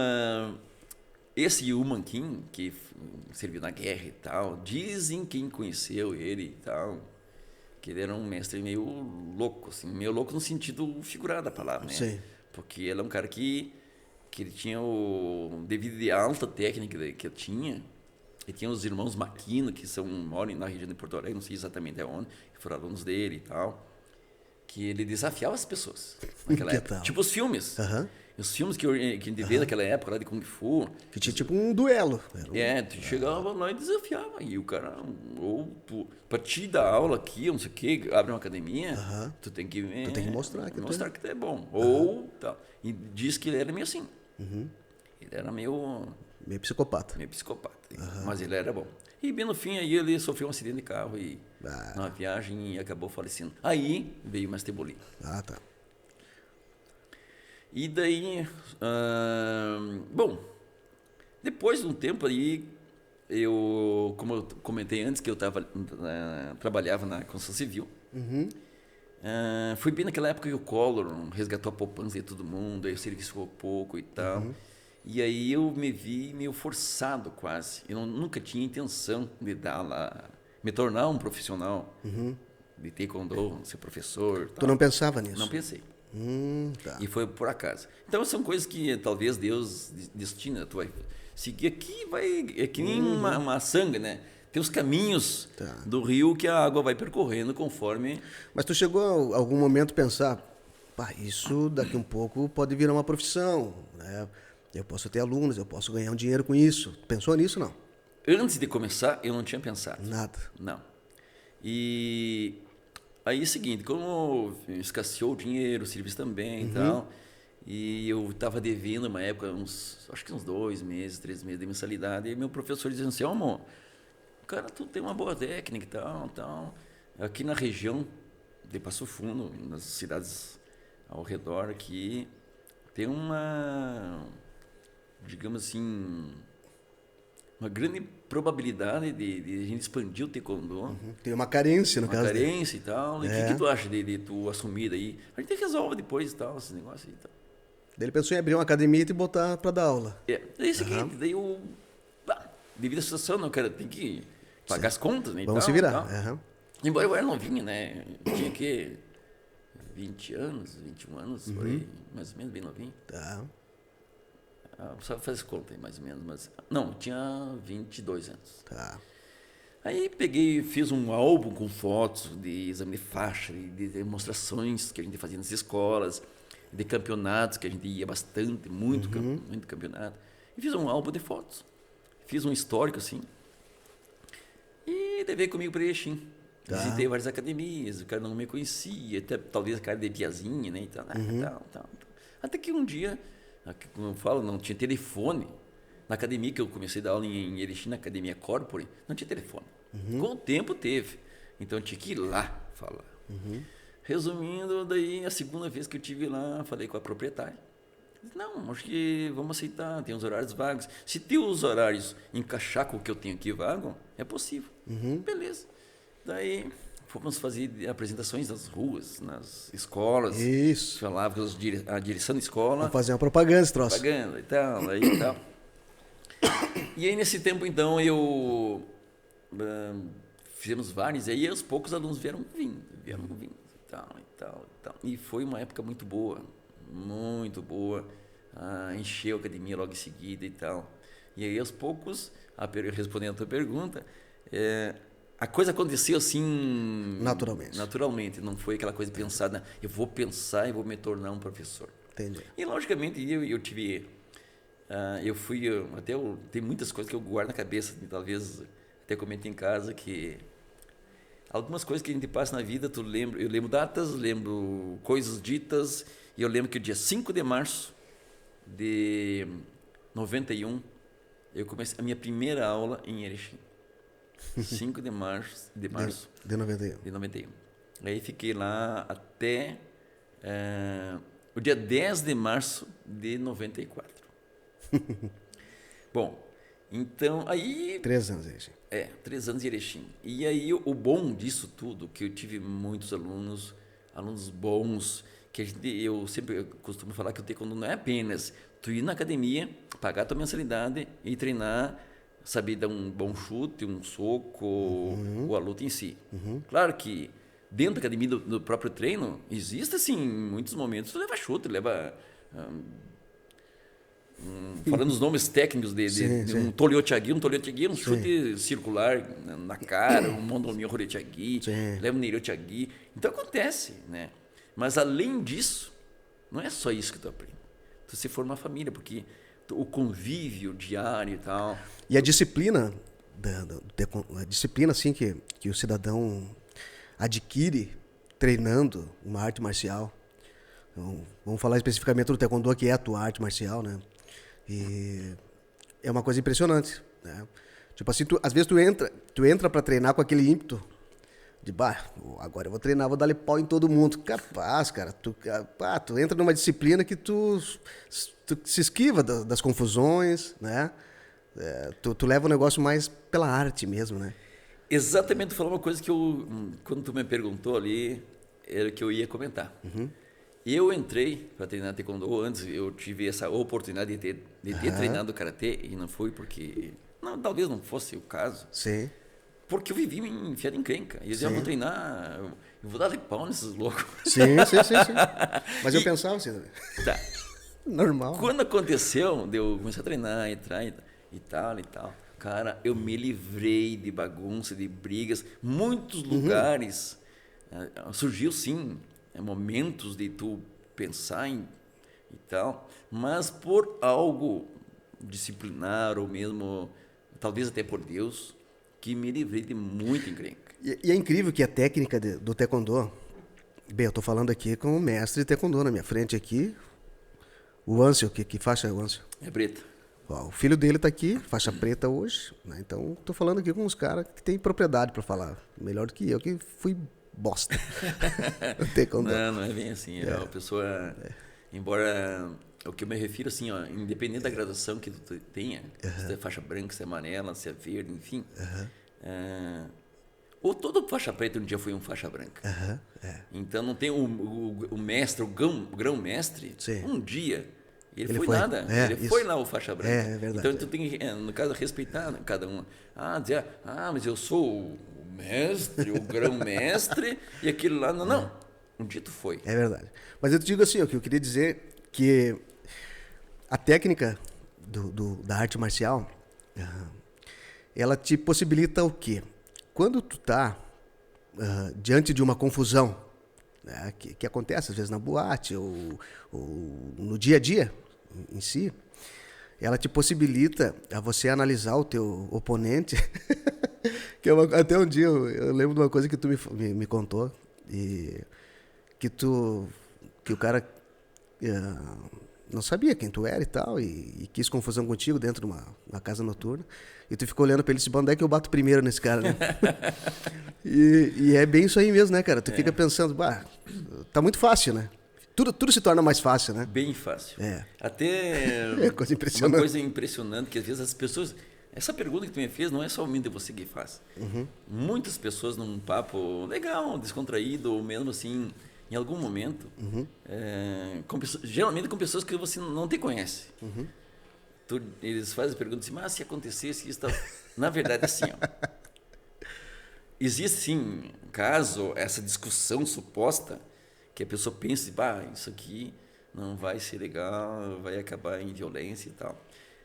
esse Yuman Kim, que serviu na guerra e tal, dizem quem conheceu ele e tal, que ele era um mestre meio louco, assim, meio louco no sentido figurado da palavra, né? Sim. Porque ele é um cara que ele tinha devido à alta técnica que ele tinha, e tinha os irmãos Maquino, que moram na região de Porto Alegre, não sei exatamente aonde, que foram alunos dele e tal, que ele desafiava as pessoas naquela época. Tal? Tipo os filmes. Os filmes que a gente vê naquela época, lá de Kung Fu. Que tinha tipo um duelo. Tu chegava lá e desafiava. E o cara, pra te dar aula aqui, não sei o quê, abre uma academia, tu tem que mostrar que tu é bom. Ou tal. E diz que ele era meio assim. Ele era meio psicopata. Mas ele era bom. E bem no fim, aí ele sofreu um acidente de carro numa viagem e acabou falecendo. Aí veio o mestre Boli. Tá. E daí, bom, depois de um tempo aí, como eu comentei antes, que eu trabalhava na construção civil, foi bem naquela época que o Collor resgatou a poupança de todo mundo, aí o serviço ficou pouco e tal. E aí eu me vi meio forçado quase. Eu nunca tinha intenção de me tornar um profissional de taekwondo, ser professor. Tu não pensava nisso? Não pensei. Tá. E foi por acaso. Então são coisas que talvez Deus destina. Tu vai seguir aqui, é que nem uma sanga, né? Tem os caminhos do rio que a água vai percorrendo conforme... Mas tu chegou a algum momento a pensar, isso daqui um pouco pode virar uma profissão, né? Eu posso ter alunos, eu posso ganhar um dinheiro com isso. Pensou nisso, não? Antes de começar, eu não tinha pensado. Nada. Não. E aí é o seguinte, como escasseou o dinheiro, o serviço também e tal, e eu estava devendo uma época, acho que uns 2 meses, 3 meses de mensalidade, e meu professor dizia assim, amor, cara, tu tem uma boa técnica e tal. Aqui na região de Passo Fundo, nas cidades ao redor aqui, tem digamos assim, uma grande probabilidade de a gente expandir o taekwondo. Tem uma carência, no caso. Uma carência e tal. E o que tu acha de tu assumir daí? A gente resolve depois e tal, esses negócios e tal. Daí ele pensou em abrir uma academia e te botar para dar aula. Daí é o seguinte, daí eu... devido à situação, não, cara, tem que pagar as contas, né? Vamos se virar. Embora eu era novinho, né? Tinha que 20 anos, 21 anos, por aí, mais ou menos, bem novinho. Tá. Só fazer conta aí, mais ou menos, mas... Não, tinha 22 anos. Tá. Aí peguei, fiz um álbum com fotos de exame de faixa, de demonstrações que a gente fazia nas escolas, de campeonatos que a gente ia bastante, muito campeonato. E fiz um álbum de fotos. Fiz um histórico, assim. E levei comigo para Erechim. Tá. Visitei várias academias, o cara não me conhecia, até, talvez a cara de piazinha, né? E tal. Até que um dia... Como eu falo, não tinha telefone. Na academia que eu comecei a dar aula em Erechim, na Academia Corpore, não tinha telefone. Com o tempo teve. Então eu tinha que ir lá falar. Resumindo, daí a segunda vez que eu estive lá, falei com a proprietária. Não, acho que vamos aceitar, tem os horários vagos. Se tem os horários encaixar com o que eu tenho aqui vago, é possível. Beleza. Daí fomos fazer apresentações nas ruas, nas escolas. Isso. Falava com a direção da escola. Vamos fazer uma propaganda, esse troço. Propaganda e tal, aí e tal. E aí, nesse tempo, então, fizemos vários, e aí aos poucos os alunos vieram vindo e tal, e tal, e tal. E foi uma época muito boa. Encheu a academia logo em seguida e tal. E aí, aos poucos, respondendo a tua pergunta, a coisa aconteceu assim... Naturalmente, não foi aquela coisa pensada, eu vou pensar e vou me tornar um professor. Entendi. E, logicamente, eu tive... tem muitas coisas que eu guardo na cabeça, talvez até comente em casa, que algumas coisas que a gente passa na vida, eu lembro datas, lembro coisas ditas, e eu lembro que o dia 5 de março de 91, eu comecei a minha primeira aula em Erechim. 5 de março de 91. De 91. Aí fiquei lá até o dia 10 de março de 94. Bom, então aí... 3 anos em Erechim. 3 anos em Erechim. E aí o bom disso tudo, que eu tive muitos alunos bons, que eu sempre costumo falar que o taekwondo não é apenas tu ir na academia, pagar tua mensalidade e treinar, saber dar um bom chute, um soco, ou a luta em si. Claro que dentro da academia do próprio treino, existe assim, muitos momentos tu leva chute, falando os nomes técnicos de um Toliotiagui, um chute circular na cara, um Mondolinho Horetiagui, leva um Neriotiagui. Então acontece, né? Mas além disso, não é só isso que tu aprende. Tu se forma uma família, porque o convívio diário e tal. E a disciplina, a disciplina assim, que o cidadão adquire treinando uma arte marcial. Então, vamos falar especificamente do taekwondo, que é a tua arte marcial, né? E é uma coisa impressionante, né? Tipo assim, às vezes tu entra para treinar com aquele ímpeto de, agora eu vou treinar, vou dar-lhe pau em todo mundo. Capaz, cara. Tu entra numa disciplina que tu se esquiva das confusões, né? Tu leva o negócio mais pela arte mesmo, né? Exatamente, tu falou uma coisa que quando tu me perguntou ali, era o que eu ia comentar. Eu entrei para treinar taekwondo antes, eu tive essa oportunidade de ter treinado karatê, e não foi porque... talvez não fosse o caso. Sim. Porque eu vivi enfiado em encrenca. E eu vou treinar, eu vou dar de pau nesses loucos. Sim. Mas eu pensava assim também. Tá. Normal. Quando aconteceu, eu comecei a treinar, entrar e tal. Cara, eu me livrei de bagunça, de brigas. Muitos lugares surgiu, sim, momentos de tu pensar e tal, mas por algo disciplinar ou mesmo, talvez até por Deus, que me livrei de muito encrenca. E é incrível que a técnica do taekwondo... Bem, eu tô falando aqui com o mestre de taekwondo na minha frente aqui. O Ansel, que faixa é o Ansel? É preta. O filho dele tá aqui, faixa preta hoje, né? Então, tô falando aqui com uns caras que tem propriedade para falar. Melhor do que eu, que fui bosta. Não é bem assim. A pessoa, embora... O que eu me refiro, assim, ó, independente da graduação que tu tenha, se é faixa branca, se é amarela, se é verde, enfim. Ou todo faixa preta um dia foi um faixa branca. Então não tem o mestre, o grão-mestre, um dia, ele foi nada. Ele foi lá o faixa branca. É verdade. Então tu tem que, no caso, respeitar cada um. Dizer, mas eu sou o mestre, o grão-mestre, e aquilo lá. Não. Um dia tu foi. É verdade. Mas eu te digo assim, o que eu queria dizer que a técnica da arte marcial, ela te possibilita o quê? Quando tu tá diante de uma confusão, né, que acontece às vezes na boate ou no dia a dia em si, ela te possibilita a você analisar o teu oponente. Que até um dia eu lembro de uma coisa que tu me contou, e que o cara não sabia quem tu era e tal, e quis confusão contigo dentro de uma casa noturna, e tu ficou olhando pra ele e disse, onde é que eu bato primeiro nesse cara, né? e é bem isso aí mesmo, né, cara? Tu fica pensando, tá muito fácil, né? Tudo se torna mais fácil, né? Bem fácil. É. Até coisa impressionante. uma coisa impressionante, que às vezes as pessoas essa pergunta que tu me fez não é somente você que faz. Muitas pessoas num papo legal, descontraído, ou mesmo assim, em algum momento, geralmente com pessoas que você não te conhece. Eles fazem a pergunta assim, mas se acontecesse isso... Na verdade, assim, ó, existe sim, caso essa discussão suposta, que a pessoa pense, isso aqui não vai ser legal, vai acabar em violência e tal.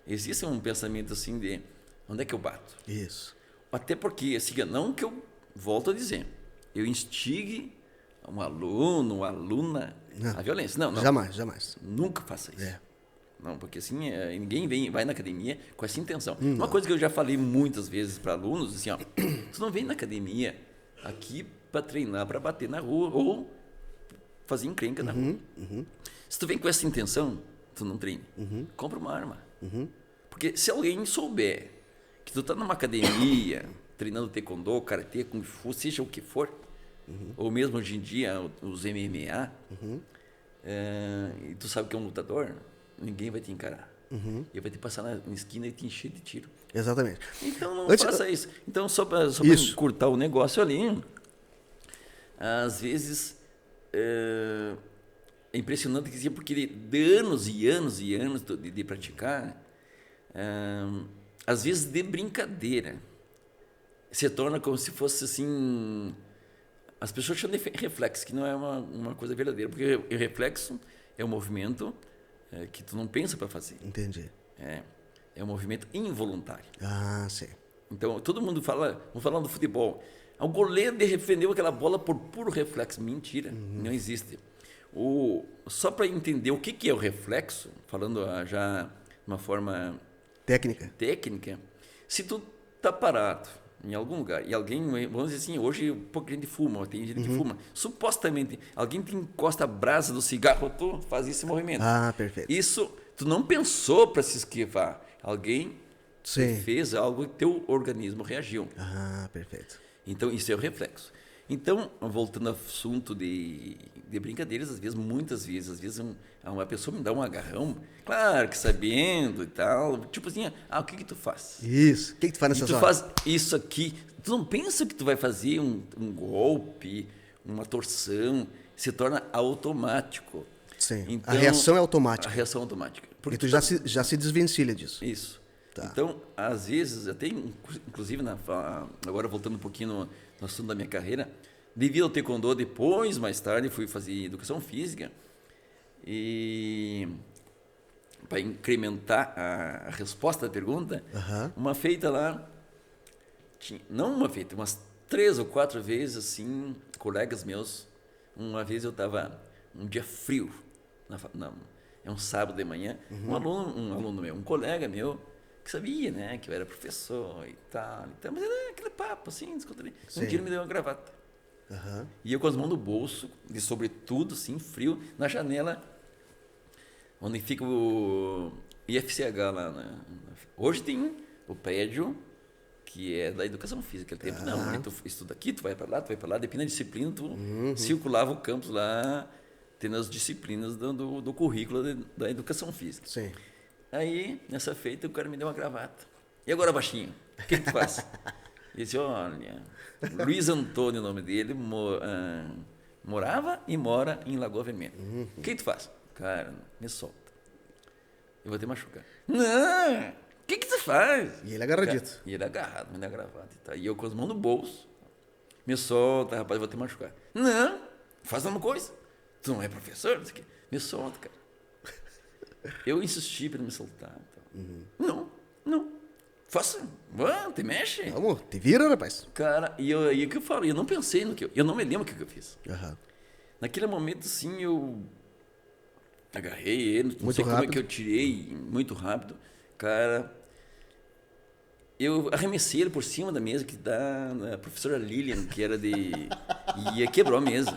Existe um pensamento assim de, onde é que eu bato? Isso. Até porque, assim, não que eu, volto a dizer, eu instigue um aluno, uma aluna à violência. Não. Jamais. Nunca faça isso. Não, porque assim, ninguém vai na academia com essa intenção. Uma coisa que eu já falei muitas vezes para alunos, assim, ó, tu não vem na academia aqui para treinar, para bater na rua ou fazer encrenca na rua. Se tu vem com essa intenção, tu não treina. Compra uma arma. Porque se alguém souber que tu tá numa academia treinando taekwondo, karatê, kung fu, seja o que for, ou mesmo hoje em dia os MMA, e tu sabe que é um lutador, ninguém vai te encarar. E vai te passar na esquina e te encher de tiro. Exatamente. Então não faça isso. Então, só para cortar o negócio ali, às vezes é impressionante que porque de anos e anos e anos de praticar, às vezes de brincadeira, se torna como se fosse assim. As pessoas chamam de reflexo, que não é uma coisa verdadeira, porque o reflexo é um movimento que tu não pensa para fazer. Entendi. É um movimento involuntário. Ah, sim. Então, todo mundo fala, vamos falar do futebol. O goleiro defendeu aquela bola por puro reflexo. Mentira, não existe. Só para entender o que é o reflexo, falando já de uma forma técnica, se tu tá parado em algum lugar e alguém, vamos dizer assim, hoje pouca gente fuma, tem gente que fuma, supostamente alguém te encosta a brasa do cigarro, tu faz esse movimento. Ah, perfeito. Isso tu não pensou para se esquivar, alguém fez algo e teu organismo reagiu. Ah, perfeito. Então isso é o reflexo. Então, voltando ao assunto de brincadeiras, muitas vezes uma pessoa me dá um agarrão, claro que sabendo e tal, tipo assim, o que tu faz? Isso, o que tu faz nessa hora? Tu faz isso aqui, tu não pensa que tu vai fazer um golpe, uma torção, se torna automático. Sim, então, a reação é automática. A reação automática. Porque tu já se desvencilha disso. Isso. Tá. Então, às vezes, até inclusive, agora voltando um pouquinho no assunto da minha carreira, devido ao taekwondo, mais tarde, fui fazer educação física e para incrementar a resposta da pergunta, uma feita lá, umas 3 ou 4 vezes, assim, colegas meus, uma vez eu estava um dia frio, é um sábado de manhã, um aluno meu, um colega meu, que sabia, né, que eu era professor e tal, mas era aquele papo assim, descontraído. Um dia ele me deu uma gravata. E eu com as mãos no bolso, de sobretudo, assim, frio, na janela, onde fica o IFCH lá. Né? Hoje tem o prédio que é da educação física. Aquele tempo, não, tu estuda aqui, tu vai para lá, depende da disciplina, tu circulava o campus lá, tendo as disciplinas do currículo da educação física. Sim. Aí, nessa feita, o cara me deu uma gravata. E agora, baixinho, o que tu faz? Ele disse, olha, Luiz Antônio, o nome dele, morava e mora em Lagoa Vermelha. O que tu faz? Cara, me solta. Eu vou te machucar. Não! O que tu faz? E ele agarradito. E ele agarrado, me deu a gravata. E eu com as mãos no bolso. Me solta, rapaz, eu vou te machucar. Não! Faz alguma coisa. Tu não é professor? Me solta, cara. Eu insisti para me soltar. Então. Não. Faça. Te mexe. Vamos, te vira, rapaz. Cara, e o que eu falo? Eu não pensei no que eu não me lembro o que eu fiz. Naquele momento, sim, eu agarrei ele. Não sei como é que eu tirei muito rápido. Cara, eu arremessei ele por cima da mesa que da professora Lilian, que era e quebrou a mesa.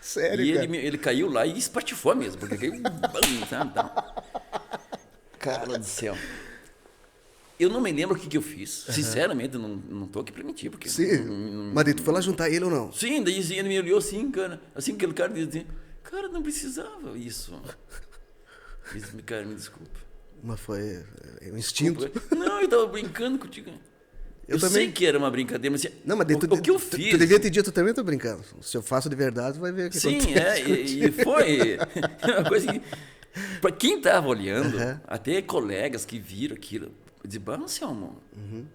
Sério, e cara? ele caiu lá e espatifou a mesa, porque caiu... sabe? Cara do céu. Eu não me lembro o que eu fiz. Sinceramente, eu não tô aqui pra mentir. Porque Sim, mas daí tu foi lá juntar ele ou não? Sim, daí ele me olhou assim, cara. Assim, aquele cara dizia, cara, não precisava isso. Disse, cara, me desculpa. Mas foi um instinto. Não, eu tava brincando contigo. Eu também. sei que era uma brincadeira, mas Não, mas o que eu fiz... Tu devia ter dito, eu também tô brincando. Se eu faço de verdade, tu vai ver o que Sim, acontece. e foi uma coisa que... Para quem tava olhando, até colegas que viram aquilo, eu disse, Anselmo,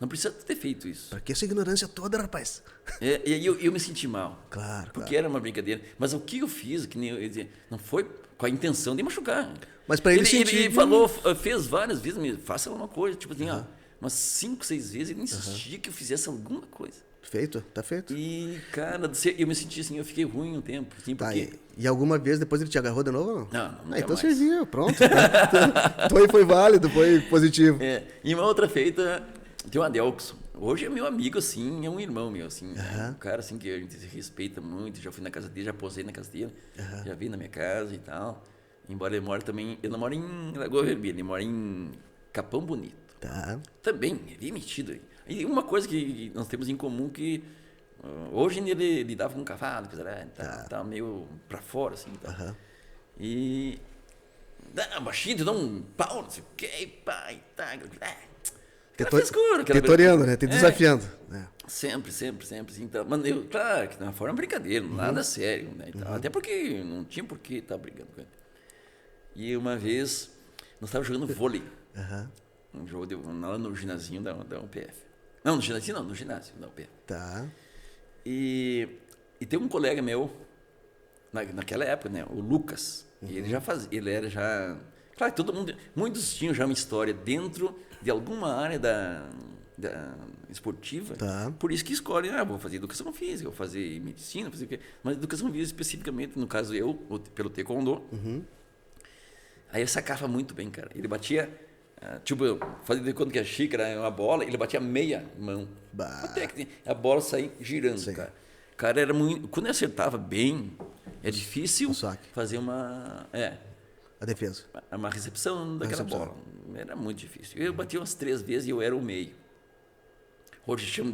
não precisa ter feito isso. Pra que essa ignorância toda, rapaz? E aí eu me senti mal. Claro, porque era uma brincadeira. Mas o que eu fiz, que nem eu dizia, não foi com a intenção de machucar. Mas para ele sentir... Ele falou, fez várias vezes, faça alguma coisa, tipo assim, umas 5, 6 vezes, ele insistia que eu fizesse alguma coisa. Feito, tá feito. E, cara, eu me senti assim, eu fiquei ruim um tempo. Assim, porque... E alguma vez depois ele te agarrou de novo ou não? Não, então mais. serviu, pronto. Foi válido, foi positivo. E uma outra feita, tem o Adelson. Hoje é meu amigo, assim, é um irmão meu, assim. Um cara, assim, que a gente se respeita muito. Já fui na casa dele, já posei na casa dele. Já vi na minha casa e tal. Embora ele mora também... Eu não moro em Lagoa Vermelha, ele mora em Capão Bonito. Tá. Também, é bem metido aí. E uma coisa que nós temos em comum que... hoje ele lidava com um cavalo, tá meio pra fora, assim. Tá. E... baixinho, tu dá um pau, não sei o que, pai, tá... frescura, Tetoriando, né? Te desafiando. Sempre, assim. Então, mas eu, claro, que de uma forma brincadeira, nada sério, né? Então, até porque não tinha por que estar brigando com ele. E uma vez, nós estávamos jogando vôlei. Um jogo lá no ginásio da UPF. Não, no ginásio da UPF. Tá. E tem um colega meu, naquela época, né? O Lucas. E ele já fazia, ele era já... Claro, todo mundo, muitos tinham já uma história dentro de alguma área da esportiva. Tá. Por isso que escolhem, vou fazer educação física, vou fazer medicina, vou fazer o quê? Mas educação física especificamente, no caso eu, pelo taekwondo. Aí ele sacava muito bem, cara. Ele batia, tipo, fazia de conta que a xícara é uma bola, ele batia meia mão. Até que a bola saía girando, cara. O cara era muito... Quando ele acertava bem, é difícil fazer uma... A defesa. Uma recepção daquela bola. Era muito difícil. Eu bati umas 3 vezes e eu era o meio. Hoje chamo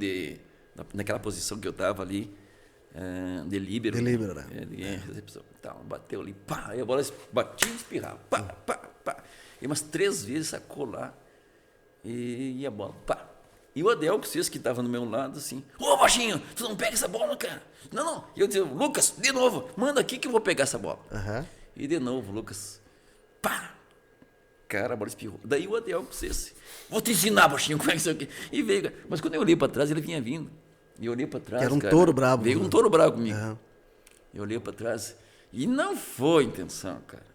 naquela posição que eu estava ali, de líbero. De líbero, né? De recepção. Então, bateu ali, pá, aí a bola batia e espirrava, pá, pá, pá. E umas 3 vezes sacou lá e a bola, pá. E o Adelson, que estava no meu lado, assim, ô baixinho, tu não pega essa bola, cara. Não. E eu disse, Lucas, de novo, manda aqui que eu vou pegar essa bola. E de novo, Lucas, pá. Cara, a bola espirrou. Daí o Adelson, vou te ensinar, baixinho, como é que isso aqui. E veio, mas quando eu olhei para trás, ele vinha vindo. E eu olhei para trás, era um touro brabo. Veio um touro brabo comigo. Eu olhei para trás e não foi intenção, cara.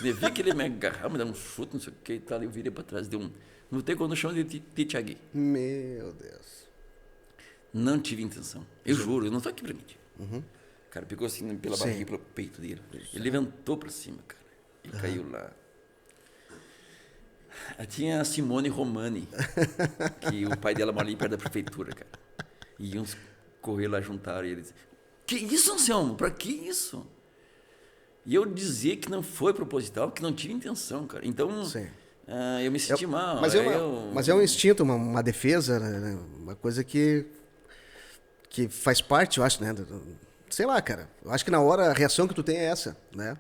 Eu vi que ele me agarrava, me dava um chute, não sei o que e tal. Eu virei para trás, deu um... No tempo, quando eu chamo de Titiagui. Meu Deus. Não tive intenção. Eu juro, eu não estou aqui para mentir. O cara pegou assim pela barriga, pelo peito dele. Ele levantou para cima, cara. E caiu lá. Tinha a Simone Romani, que o pai dela mora ali perto da prefeitura, cara. E uns correram lá, juntaram e eles... Que isso, Anselmo? Pra que isso? E eu dizia que não foi proposital, que não tive intenção, cara. Então, eu me senti mal. Mas é um instinto, uma defesa, né? Uma coisa que faz parte, eu acho, né? Sei lá, cara. Eu acho que na hora a reação que tu tem é essa, né?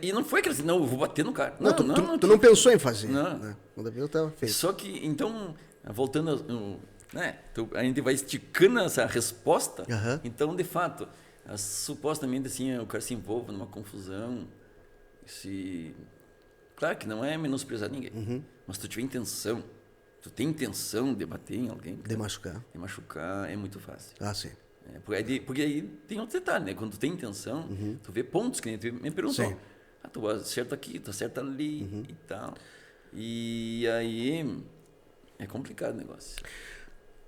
E não foi aquele assim, não, eu vou bater no cara. Não, tu não pensou em fazer. Não. Né? Quando viu, tava feito. Só que, então, voltando, né? A gente vai esticando essa resposta. Então, de fato, supostamente assim, o cara se envolve numa confusão. Claro que não é menosprezar ninguém. Mas tu tiver intenção, tu tem intenção de bater em alguém. De machucar. De machucar é muito fácil. Sim. Porque aí tem outro detalhe, né? Quando tu tem intenção, tu vê pontos que nem tu me perguntou. Tu acerta aqui, tu acerta ali e tal. E aí é complicado o negócio.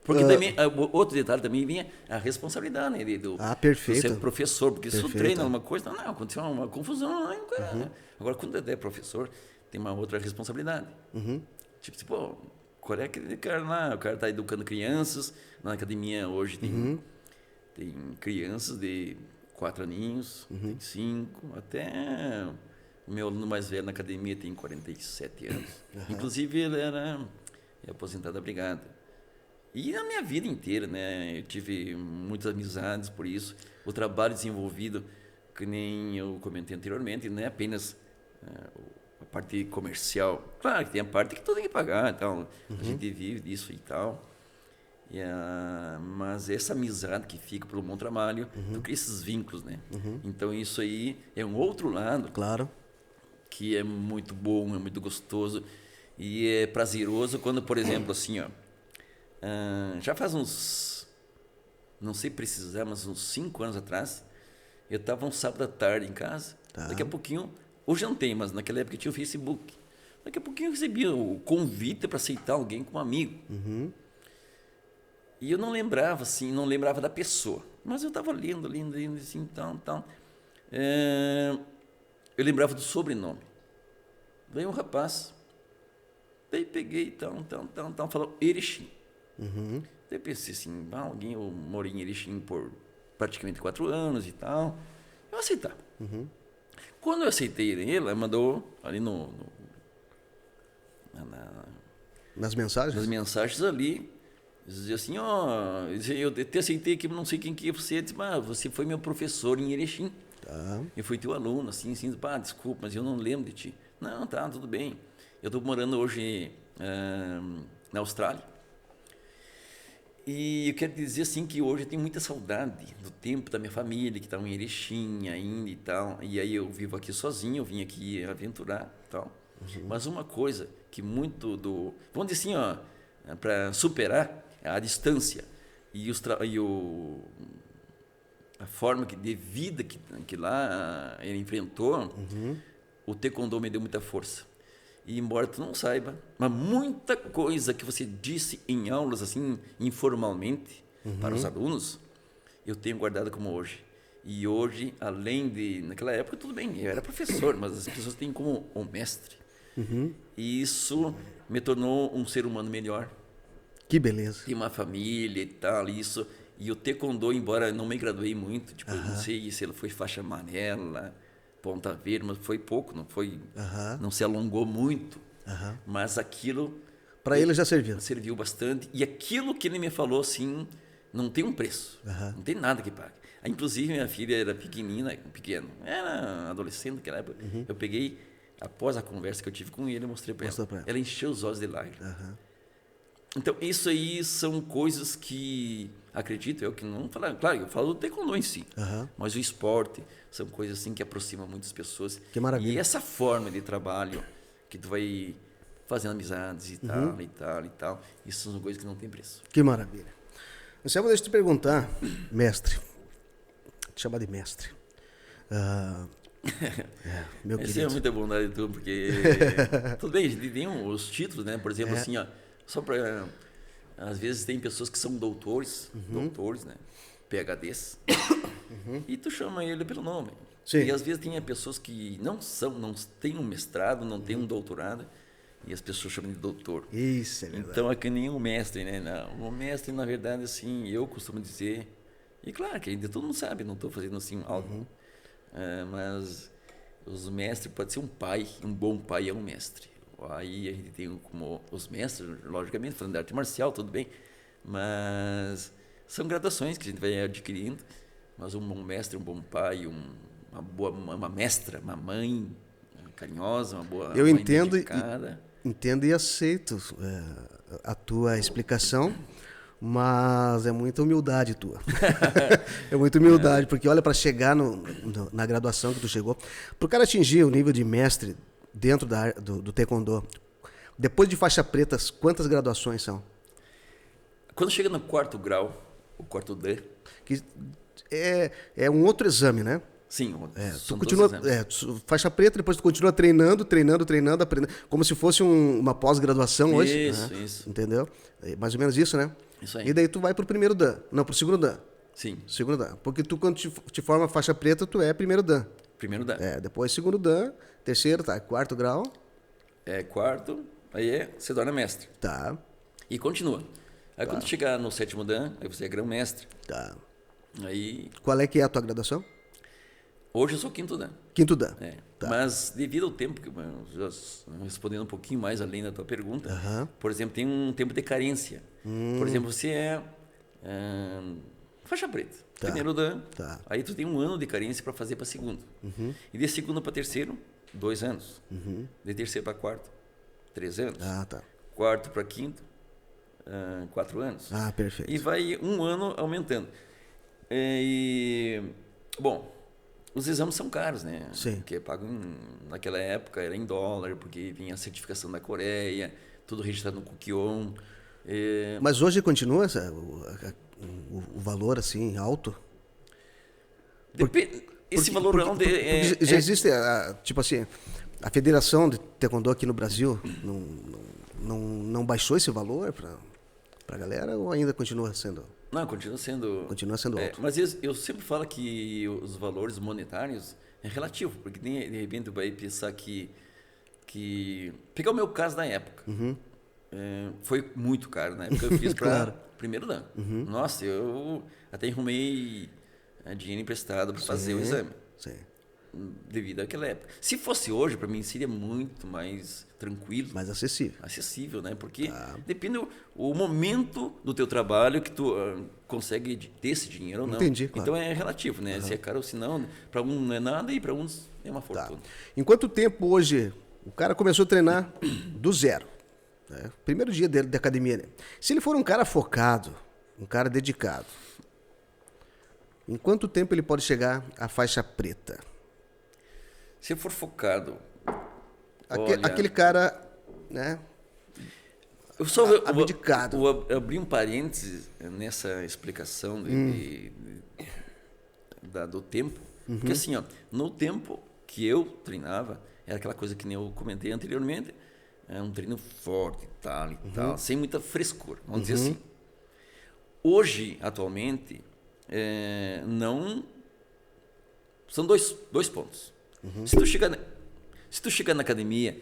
Porque também, outro detalhe também vinha a responsabilidade, né? Do ser professor, porque se tu treina uma coisa, não, aconteceu uma confusão. Agora, quando é professor, tem uma outra responsabilidade. Tipo, pô, qual é aquele cara lá? O cara está educando crianças, na academia hoje tem crianças de 4 aninhos, tem 5, até o meu aluno mais velho na academia tem 47 anos. Inclusive, ele é aposentado da brigada. E na minha vida inteira, né, eu tive muitas amizades por isso. O trabalho desenvolvido, que nem eu comentei anteriormente, não é apenas a parte comercial. Claro que tem a parte que tu tem que pagar, então, a gente vive disso e tal. Mas essa amizade que fica pelo bom trabalho, tu cria esses vínculos, né? Então isso aí é um outro lado, Claro. que é muito bom, é muito gostoso e é prazeroso quando, por exemplo, assim, ó, já faz uns, não sei precisar, mas uns 5 anos atrás, eu estava um sábado à tarde em casa, daqui a pouquinho, hoje não tem, mas naquela época tinha o Facebook, daqui a pouquinho eu recebia o convite para aceitar alguém como amigo. E eu não lembrava, assim, não lembrava da pessoa. Mas eu estava lendo, assim, tal. Eu lembrava do sobrenome. Veio um rapaz, daí peguei, tal, falou Erechim. Daí eu pensei assim, alguém, eu morei em Erechim por praticamente 4 anos e tal. Eu vou aceitar. Quando eu aceitei ele, ela mandou ali Nas mensagens? nas mensagens ali, dizia assim, eu te aceitei aqui, não sei quem que é você. Disse, você foi meu professor em Erechim. Eu fui teu aluno, assim, desculpa, mas eu não lembro de ti. Não, tá, tudo bem. Eu estou morando hoje na Austrália. E eu quero dizer assim que hoje eu tenho muita saudade do tempo da minha família, que estava em Erechim ainda e tal. E aí eu vivo aqui sozinho, eu vim aqui aventurar e tal. Mas uma coisa que muito do... Vamos dizer assim, para superar a distância e a forma de vida que lá ele enfrentou, o taekwondo me deu muita força. E embora tu não saiba, mas muita coisa que você disse em aulas assim informalmente para os alunos, eu tenho guardado como hoje. E hoje, além de naquela época tudo bem, eu era professor, mas as pessoas têm como o mestre. E isso me tornou um ser humano melhor. Que beleza. Tem uma família e tal, isso. E o taekwondo, embora não me graduei muito, tipo, não sei se ele foi faixa amarela, ponta verde, mas foi pouco, não foi, não se alongou muito. Mas aquilo para ele já serviu. Serviu bastante. E aquilo que ele me falou, assim, não tem um preço, não tem nada que pague. Inclusive, minha filha era pequena, era adolescente naquela época. Eu peguei, após a conversa que eu tive com ele, eu mostrei para ela. Ela encheu os olhos de lágrimas. Então, isso aí são coisas que, acredito eu, que não falar. Claro, eu falo do taekwondo em si, mas o esporte são coisas assim que aproximam muitas pessoas. Que maravilha. E essa forma de trabalho, que tu vai fazendo amizades e tal, isso são coisas que não tem preço. Que maravilha. Anselmo, deixa eu te perguntar, mestre, te chamar de mestre. Meu Essa querido. é muita bondade de tu, porque tudo bem, a gente tem os títulos, né? Por exemplo, assim, só para... Às vezes tem pessoas que são doutores, né? PhDs, e tu chama ele pelo nome. Sim. E às vezes tem pessoas que não têm um mestrado, não têm um doutorado, e as pessoas chamam de doutor. Isso é verdade. Então é que nem o mestre, né? Não, o mestre, na verdade, assim, eu costumo dizer, e claro que ainda todo mundo sabe, não estou fazendo assim algo, mas os mestres, pode ser um pai, um bom pai é um mestre. Aí a gente tem como os mestres, logicamente, falando de arte marcial, tudo bem, mas são graduações que a gente vai adquirindo, mas um bom mestre, um bom pai, uma mestra, uma mãe carinhosa, uma boa Eu mãe entendo dedicada. Entendo e aceito a tua explicação, mas é muita humildade tua. É muita humildade, porque olha, para chegar na graduação que tu chegou, para o cara atingir o nível de mestre dentro do taekwondo, depois de faixa preta, quantas graduações são? Quando chega no 4º grau, o 4º D... Que é um outro exame, né? Sim, tu continua faixa preta, depois tu continua treinando, aprendendo, como se fosse uma pós-graduação hoje. Isso. Entendeu? É mais ou menos isso, né? Isso aí. E daí tu vai pro primeiro Dan. Não, pro segundo Dan. Sim. Segundo Dan. Porque tu, quando te forma faixa preta, tu é primeiro Dan. Primeiro Dan. Depois segundo Dan, terceiro, tá, 4º grau. 4º, aí você torna mestre. Tá. E continua. Aí quando chegar no 7º Dan, aí você é grão-mestre. Tá. Aí... Qual é que é a tua graduação? Hoje eu sou 5º Dan. 5º Dan. Tá. Mas devido ao tempo, já respondendo um pouquinho mais além da tua pergunta, por exemplo, tem um tempo de carência. Por exemplo, você é faixa preta, primeiro Dan, aí tu tem um ano de carência para fazer para segundo. E de segundo para terceiro, 2 anos. De terceiro para quarto, 3 anos. Ah, tá. Quarto para quinto, 4 anos. Ah, perfeito. E vai um ano aumentando. Bom, os exames são caros, né? Sim. Porque naquela época era em dólar, porque vinha a certificação da Coreia, tudo registrado no Kukion. Mas hoje continua o valor assim alto? Esse valor alto já existe, tipo assim, a Federação de Taekwondo aqui no Brasil não baixou esse valor para a galera ou ainda continua sendo? Não, continua sendo alto. Mas eu sempre falo que os valores monetários é relativo, porque de repente vai pensar que pegar o meu caso da época, foi muito caro na época. Eu fiz para primeiro dan. Nossa, eu até arrumei dinheiro emprestado para fazer o exame. Sim. Devido àquela época. Se fosse hoje, para mim seria muito mais tranquilo. Mais acessível. Acessível, né? Porque depende o momento do teu trabalho que tu consegue ter esse dinheiro ou não. Entendi, claro. Então é relativo, né? Se é caro ou se não. Para alguns não é nada e para uns é uma fortuna. Tá. Em quanto tempo hoje o cara começou a treinar do zero? Né? Primeiro dia dele de academia, né? Se ele for um cara focado, um cara dedicado, em quanto tempo ele pode chegar à faixa preta? Se for focado... Aquele cara, né? Eu só abdicado. Vou abrir um parênteses nessa explicação do tempo. Porque assim, ó, no tempo que eu treinava, era aquela coisa que nem eu comentei anteriormente, é um treino forte e tal, sem muita frescura, vamos dizer assim. Hoje, atualmente, não... São dois pontos. Se tu chegar na academia,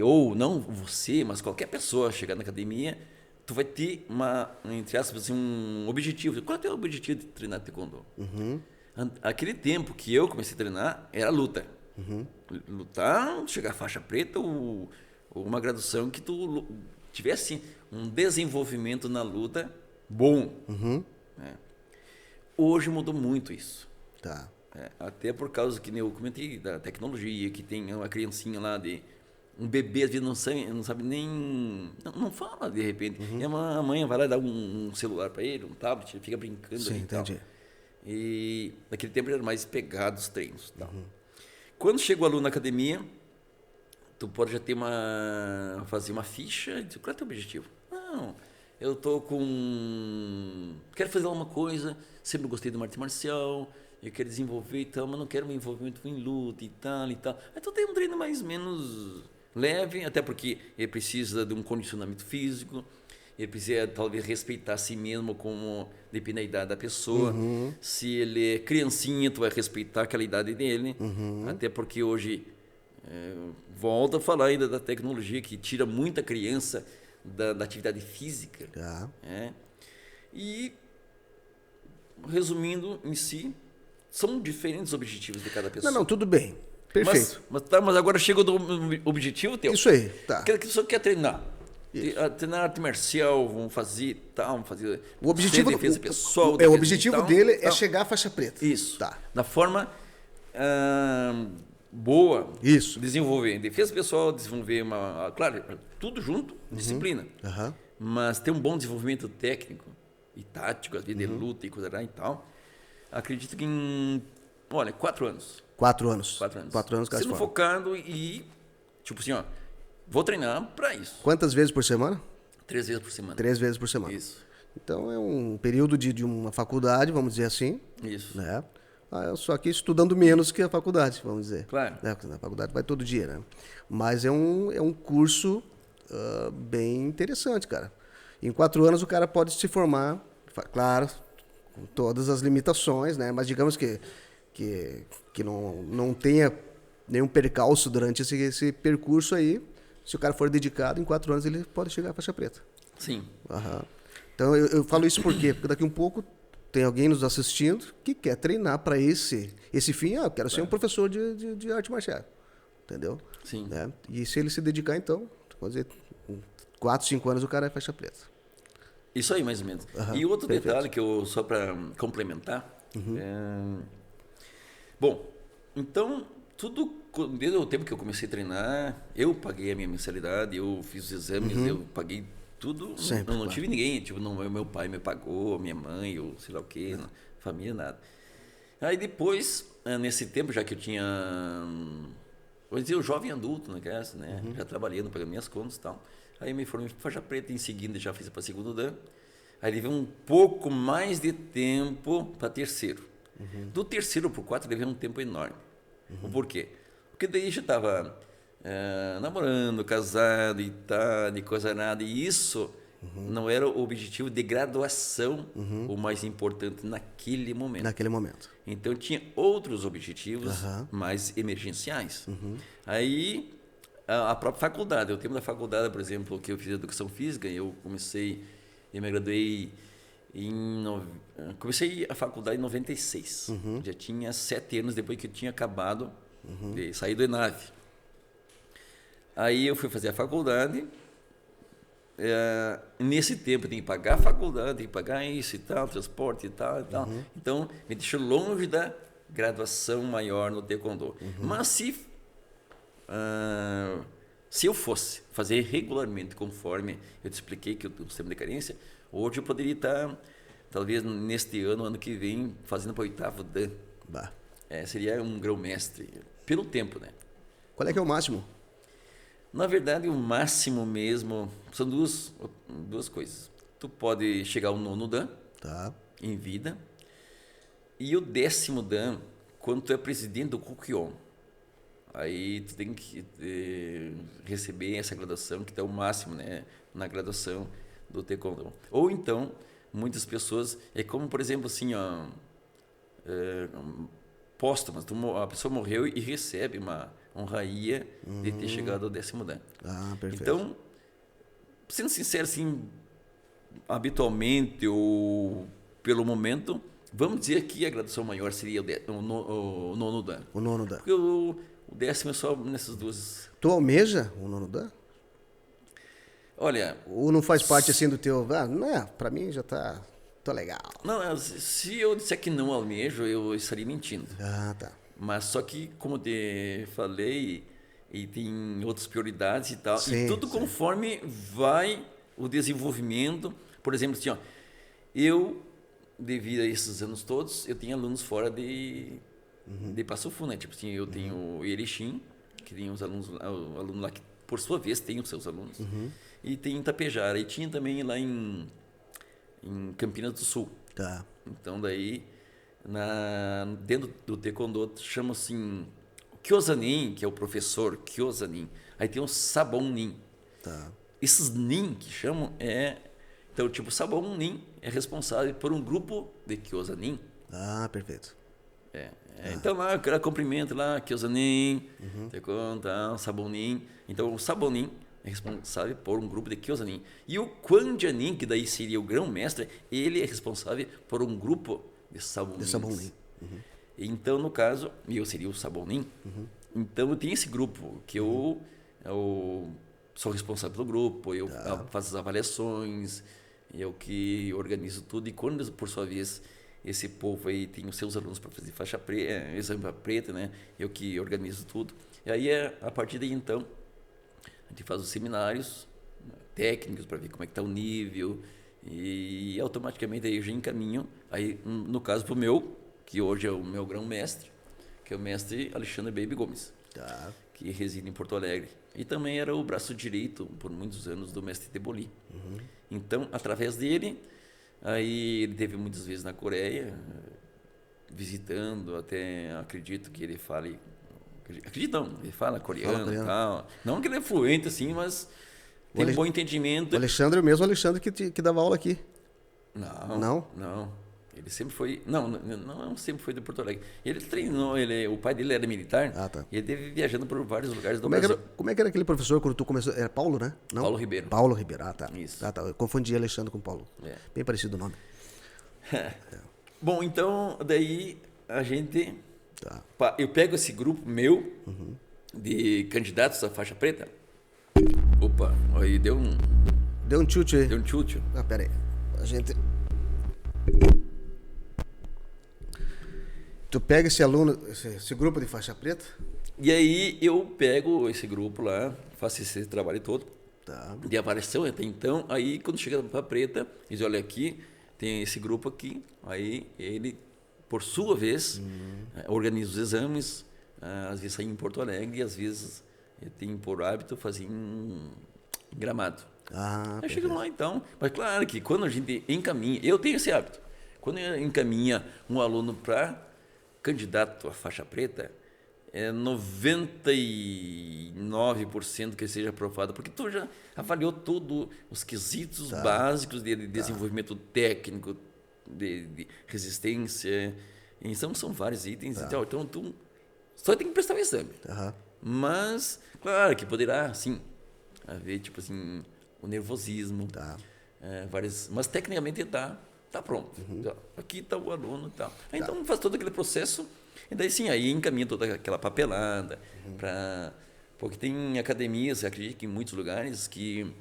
ou não você, mas qualquer pessoa chegar na academia, tu vai ter entre aspas, assim, um objetivo. Qual é o teu objetivo de treinar taekwondo? Aquele tempo que eu comecei a treinar era luta. Lutar, chegar à faixa preta ou uma graduação que tu tivesse um desenvolvimento na luta bom. Né? Hoje mudou muito isso. Tá. Até por causa que eu comentei da tecnologia, que tem uma criancinha lá um bebê, às vezes não sabe nem... Não fala, de repente. E a mãe vai lá e dá um celular para ele, um tablet, ele fica brincando. Sim, ali e tal. entendi. E naquele tempo era mais pegado os treinos. Tal. Quando chega o aluno na academia, tu pode já fazer uma ficha e dizer, qual é o teu objetivo? Não, eu quero fazer alguma coisa, sempre gostei de arte marcial, eu quero desenvolver e tal, mas não quero me envolver muito em luta e tal e tal. Então tem um treino mais ou menos leve, até porque ele precisa de um condicionamento físico, ele precisa talvez respeitar a si mesmo, como depende da idade da pessoa. Se ele é criancinha, tu vai respeitar aquela idade dele, até porque hoje, volta a falar ainda da tecnologia que tira muita criança da atividade física. E, resumindo em si, são diferentes objetivos de cada pessoa. Não, tudo bem. Perfeito. Mas agora chega do objetivo teu. Isso aí, tá. Que a pessoa quer treinar. Treinar arte marcial, vamos fazer o objetivo defesa pessoal. O objetivo dele é chegar à faixa preta. Isso. Tá. Da forma boa. Isso. Desenvolver defesa pessoal, desenvolver claro, tudo junto, disciplina. Mas ter um bom desenvolvimento técnico e tático, às vezes de luta e coisa e tal. Acredito que em 4 anos. 4 anos. 4 anos. 4 anos, sendo focado e, tipo assim, vou treinar para isso. Quantas vezes por semana? 3 vezes por semana. 3 vezes por semana. Isso. Então é um período de uma faculdade, vamos dizer assim. Isso. Né? Só que estudando menos que a faculdade, vamos dizer. Claro. Na faculdade vai todo dia, né? Mas é um curso bem interessante, cara. Em 4 anos o cara pode se formar, claro, com todas as limitações, né? Mas digamos que não tenha nenhum percalço durante esse percurso aí. Se o cara for dedicado, em 4 anos ele pode chegar à faixa preta. Sim. Então eu falo isso por quê? Porque daqui a um pouco tem alguém nos assistindo que quer treinar para esse fim. Eu quero ser um professor de arte marcial. Entendeu? Sim. Né? E se ele se dedicar, então, vamos dizer, 4, 5 anos o cara é faixa preta. Isso aí, mais ou menos. E outro detalhe que só para complementar. Bom, então, tudo, desde o tempo que eu comecei a treinar, eu paguei a minha mensalidade, eu fiz os exames, eu paguei tudo. Sempre, eu não claro. tive ninguém, tipo, não, meu pai me pagou, minha mãe, ou sei lá o quê, família, nada. Aí depois, nesse tempo, já que eu tinha, vou dizer, o jovem adulto, né? Já trabalhando, pagando minhas contas e tal. Aí eu me formei em faixa preta, em seguida já fiz para segundo dan. Aí levei um pouco mais de tempo para terceiro. Do terceiro para o quarto levei um tempo enorme. O porquê? Porque daí já estava namorando, casado e tal, de coisa nada. E isso não era o objetivo de graduação o mais importante naquele momento. Naquele momento. Então tinha outros objetivos mais emergenciais. Aí a própria faculdade, o tempo da faculdade, por exemplo, que eu fiz educação física, eu me graduei comecei a faculdade em 96. Já tinha 7 anos depois que eu tinha acabado de sair do ENAV. Aí eu fui fazer a faculdade. Nesse tempo tem que pagar a faculdade, tem que pagar isso e tal, transporte e tal e tal. Então me deixou longe da graduação maior no taekwondo. Mas se eu fosse fazer regularmente conforme eu te expliquei que o sistema de carência, hoje eu poderia estar, talvez neste ano que vem, fazendo para o 8º dan. Seria um grão-mestre, pelo tempo, né? Qual é que é o máximo? Na verdade, o máximo mesmo são duas coisas. Tu pode chegar ao 9º dan em vida, e o 10º dan quando tu é presidente do Kukyoon. Aí tu tem que receber essa graduação, que é o máximo, né, na graduação do taekwondo. Ou então, muitas pessoas, é como, por exemplo, assim, póstumas, a pessoa morreu e recebe uma honraria de ter chegado ao 10º dan. Perfeito. Então, sendo sincero, assim, habitualmente ou pelo momento, vamos dizer que a graduação maior seria o 9º dan. O 9º dan. Porque o 10º é só nessas duas. Tu almeja o 9º dan? Olha... Ou não faz parte assim do teu... não é, pra mim já tô legal. Não, se eu disser que não almejo, eu estaria mentindo. Tá. Mas só que, como eu te falei, e tem outras prioridades e tal, Sim, e tudo conforme vai o desenvolvimento. Por exemplo, assim, eu, devido a esses anos todos, eu tenho alunos fora de Passo Fundo, né? Tipo assim, eu tenho o Erechim, que tem os alunos, o aluno lá que, por sua vez, tem os seus alunos. E tem em Tapejara. E tinha também lá em Campinas do Sul. Tá. Então, daí, dentro do taekwondo, chama assim o Kyosanin, que é o professor Kyosanin. Aí tem o Sabon Nin. Tá. Esses Nin que chamam então, tipo, o Sabon Nin é responsável por um grupo de Kyosanin. Perfeito. Então lá, o cara cumprimenta lá, Kyosanin, Sabon Nin. Então, o Sabon Nin é responsável por um grupo de Kyosanin. E o Kwanjanin, que daí seria o grão-mestre, ele é responsável por um grupo de Sabon-Nin. Então, no caso, eu seria o Sabon-Nin. Então, eu tenho esse grupo, que eu sou responsável pelo grupo, eu faço as avaliações, eu que organizo tudo. E quando, por sua vez, esse povo aí tem os seus alunos para fazer faixa preta, exame preta, né? Eu que organizo tudo. E aí, a partir daí, então, a gente faz os seminários técnicos para ver como é que está o nível e automaticamente aí eu já encaminho, aí, no caso, para o meu, que hoje é o meu grão-mestre, que é o mestre Alexandre Baby Gomes, que reside em Porto Alegre. E também era o braço direito, por muitos anos, do mestre Teboli. Então, através dele, aí ele teve muitas vezes na Coreia, visitando, até acredito que ele fale... Acredito não, ele fala coreano e tal. Não que ele é fluente assim, mas tem um bom entendimento. O Alexandre é o mesmo Alexandre que dava aula aqui. Não. Ele sempre foi... Não sempre foi de Porto Alegre. Ele treinou, o pai dele era militar. Tá. E ele teve viajando por vários lugares do Brasil. Como é que era aquele professor quando tu começou? Era Paulo, né? Não? Paulo Ribeiro. Paulo Ribeiro, tá. Isso. Tá. Eu confundi Alexandre com Paulo. Bem parecido o nome. Bom, então, daí a gente... Tá. Eu pego esse grupo meu de candidatos à faixa preta. Opa, aí deu um chute aí. Deu um chute. Pera aí. A gente... Tu pega esse aluno, esse grupo de faixa preta, E aí eu pego esse grupo lá, faço esse trabalho todo de avaliação até então. Aí quando chega para preta, diz, olha aqui, tem esse grupo aqui. Aí ele, por sua vez, organiza os exames, às vezes sai em Porto Alegre e às vezes tem por hábito fazer em Gramado. Aí chega lá então. Mas claro que quando a gente encaminha, eu tenho esse hábito, quando encaminha um aluno para candidato à faixa preta, é 99% que seja aprovado, porque tu já avaliou todos os quesitos básicos de desenvolvimento técnico, de resistência. Então, são vários itens. Então, tu só tem que prestar o exame. Mas, claro que poderá, sim, haver, tipo assim, o nervosismo. Mas, tecnicamente, está pronto. Aqui está o aluno e tal. Então, faz todo aquele processo. E daí sim, aí encaminha toda aquela papelada porque tem academias, acredito que em muitos lugares, que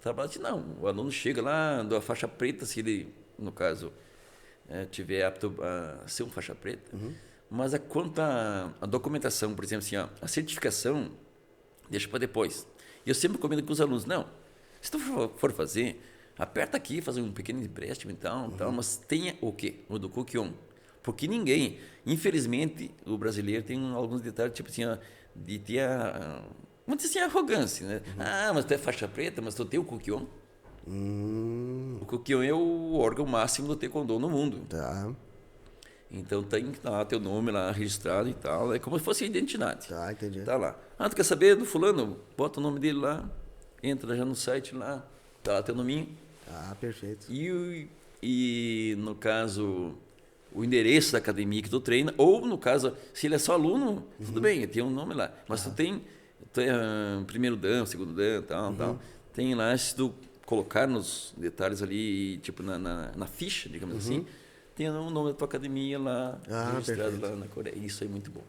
trabalham assim, não, o aluno chega lá da faixa preta, se ele, no caso, tiver apto a ser um faixa preta, mas quanto à documentação, por exemplo, assim, a certificação, deixa para depois. E eu sempre comento com os alunos, não, se tu for fazer, aperta aqui, faz um pequeno empréstimo e tal, mas tenha o quê? O do Cook-On. Porque ninguém, infelizmente, o brasileiro tem alguns detalhes, tipo assim, de ter vamos dizer assim, arrogância, né? Mas tu é faixa preta, mas tu tem o Cook-On. O Cook-On é o órgão máximo do taekwondo no mundo. Então tem que estar teu nome lá registrado e tal, é como se fosse a identidade. Entendi. Tá lá. Tu quer saber do fulano? Bota o nome dele lá, entra já no site lá, tá lá teu nominho. Perfeito. E no caso, o endereço da academia que tu treina, ou no caso, se ele é só aluno, tudo bem, tem um nome lá. Mas tu é primeiro dan, segundo dan, tal. Tem lá, se tu colocar nos detalhes ali, tipo na ficha, digamos assim, tem o nome da tua academia lá, registrado lá na Coreia. Isso é muito bom.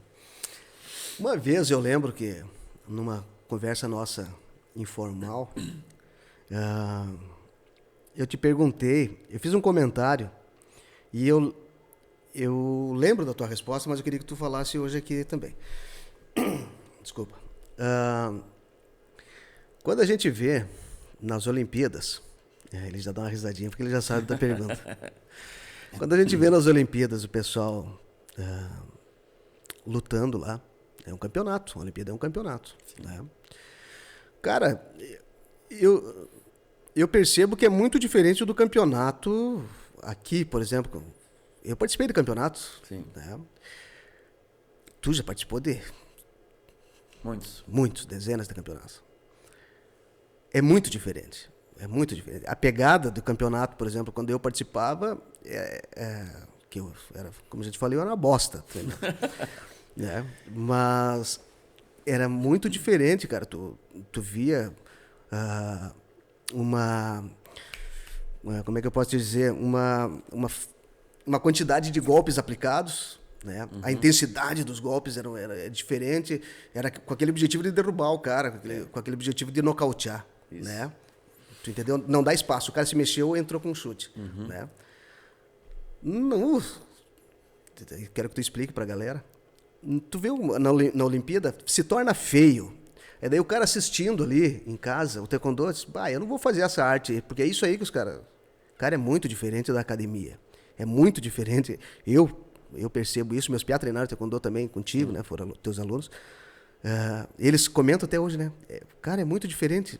Uma vez eu lembro que, numa conversa nossa informal, eu te perguntei, eu fiz um comentário, e eu lembro da tua resposta, mas eu queria que tu falasse hoje aqui também. Desculpa. Quando a gente vê nas Olimpíadas, ele já dá uma risadinha porque ele já sabe da pergunta. Quando a gente vê nas Olimpíadas o pessoal lutando lá, é um campeonato, a Olimpíada é um campeonato. Né? Cara, eu percebo que é muito diferente do campeonato aqui, por exemplo. Eu participei de campeonatos. Né? Tu já participou de? Muitos, dezenas de campeonatos. É muito diferente. A pegada do campeonato, por exemplo, quando eu participava, que eu era, como a gente falou, eu era uma bosta. Né? Mas era muito diferente, cara. Tu via como é que eu posso te dizer? Uma quantidade de golpes aplicados, né? A intensidade dos golpes era diferente, era com aquele objetivo de derrubar o cara, com aquele objetivo de nocautear, né? Tu entendeu? Não dá espaço, o cara se mexeu, entrou com um chute, né? Não, quero que tu explique pra galera. Tu vê na Olimpíada, se torna feio. É daí o cara assistindo ali em casa, o taekwondo, diz, eu não vou fazer essa arte, porque é isso aí que os caras... Cara, é muito diferente da academia. É muito diferente. Eu percebo isso. Meus piá treinaram taekwondo também contigo, né? Foram teus alunos. Eles comentam até hoje, né? Cara, é muito diferente.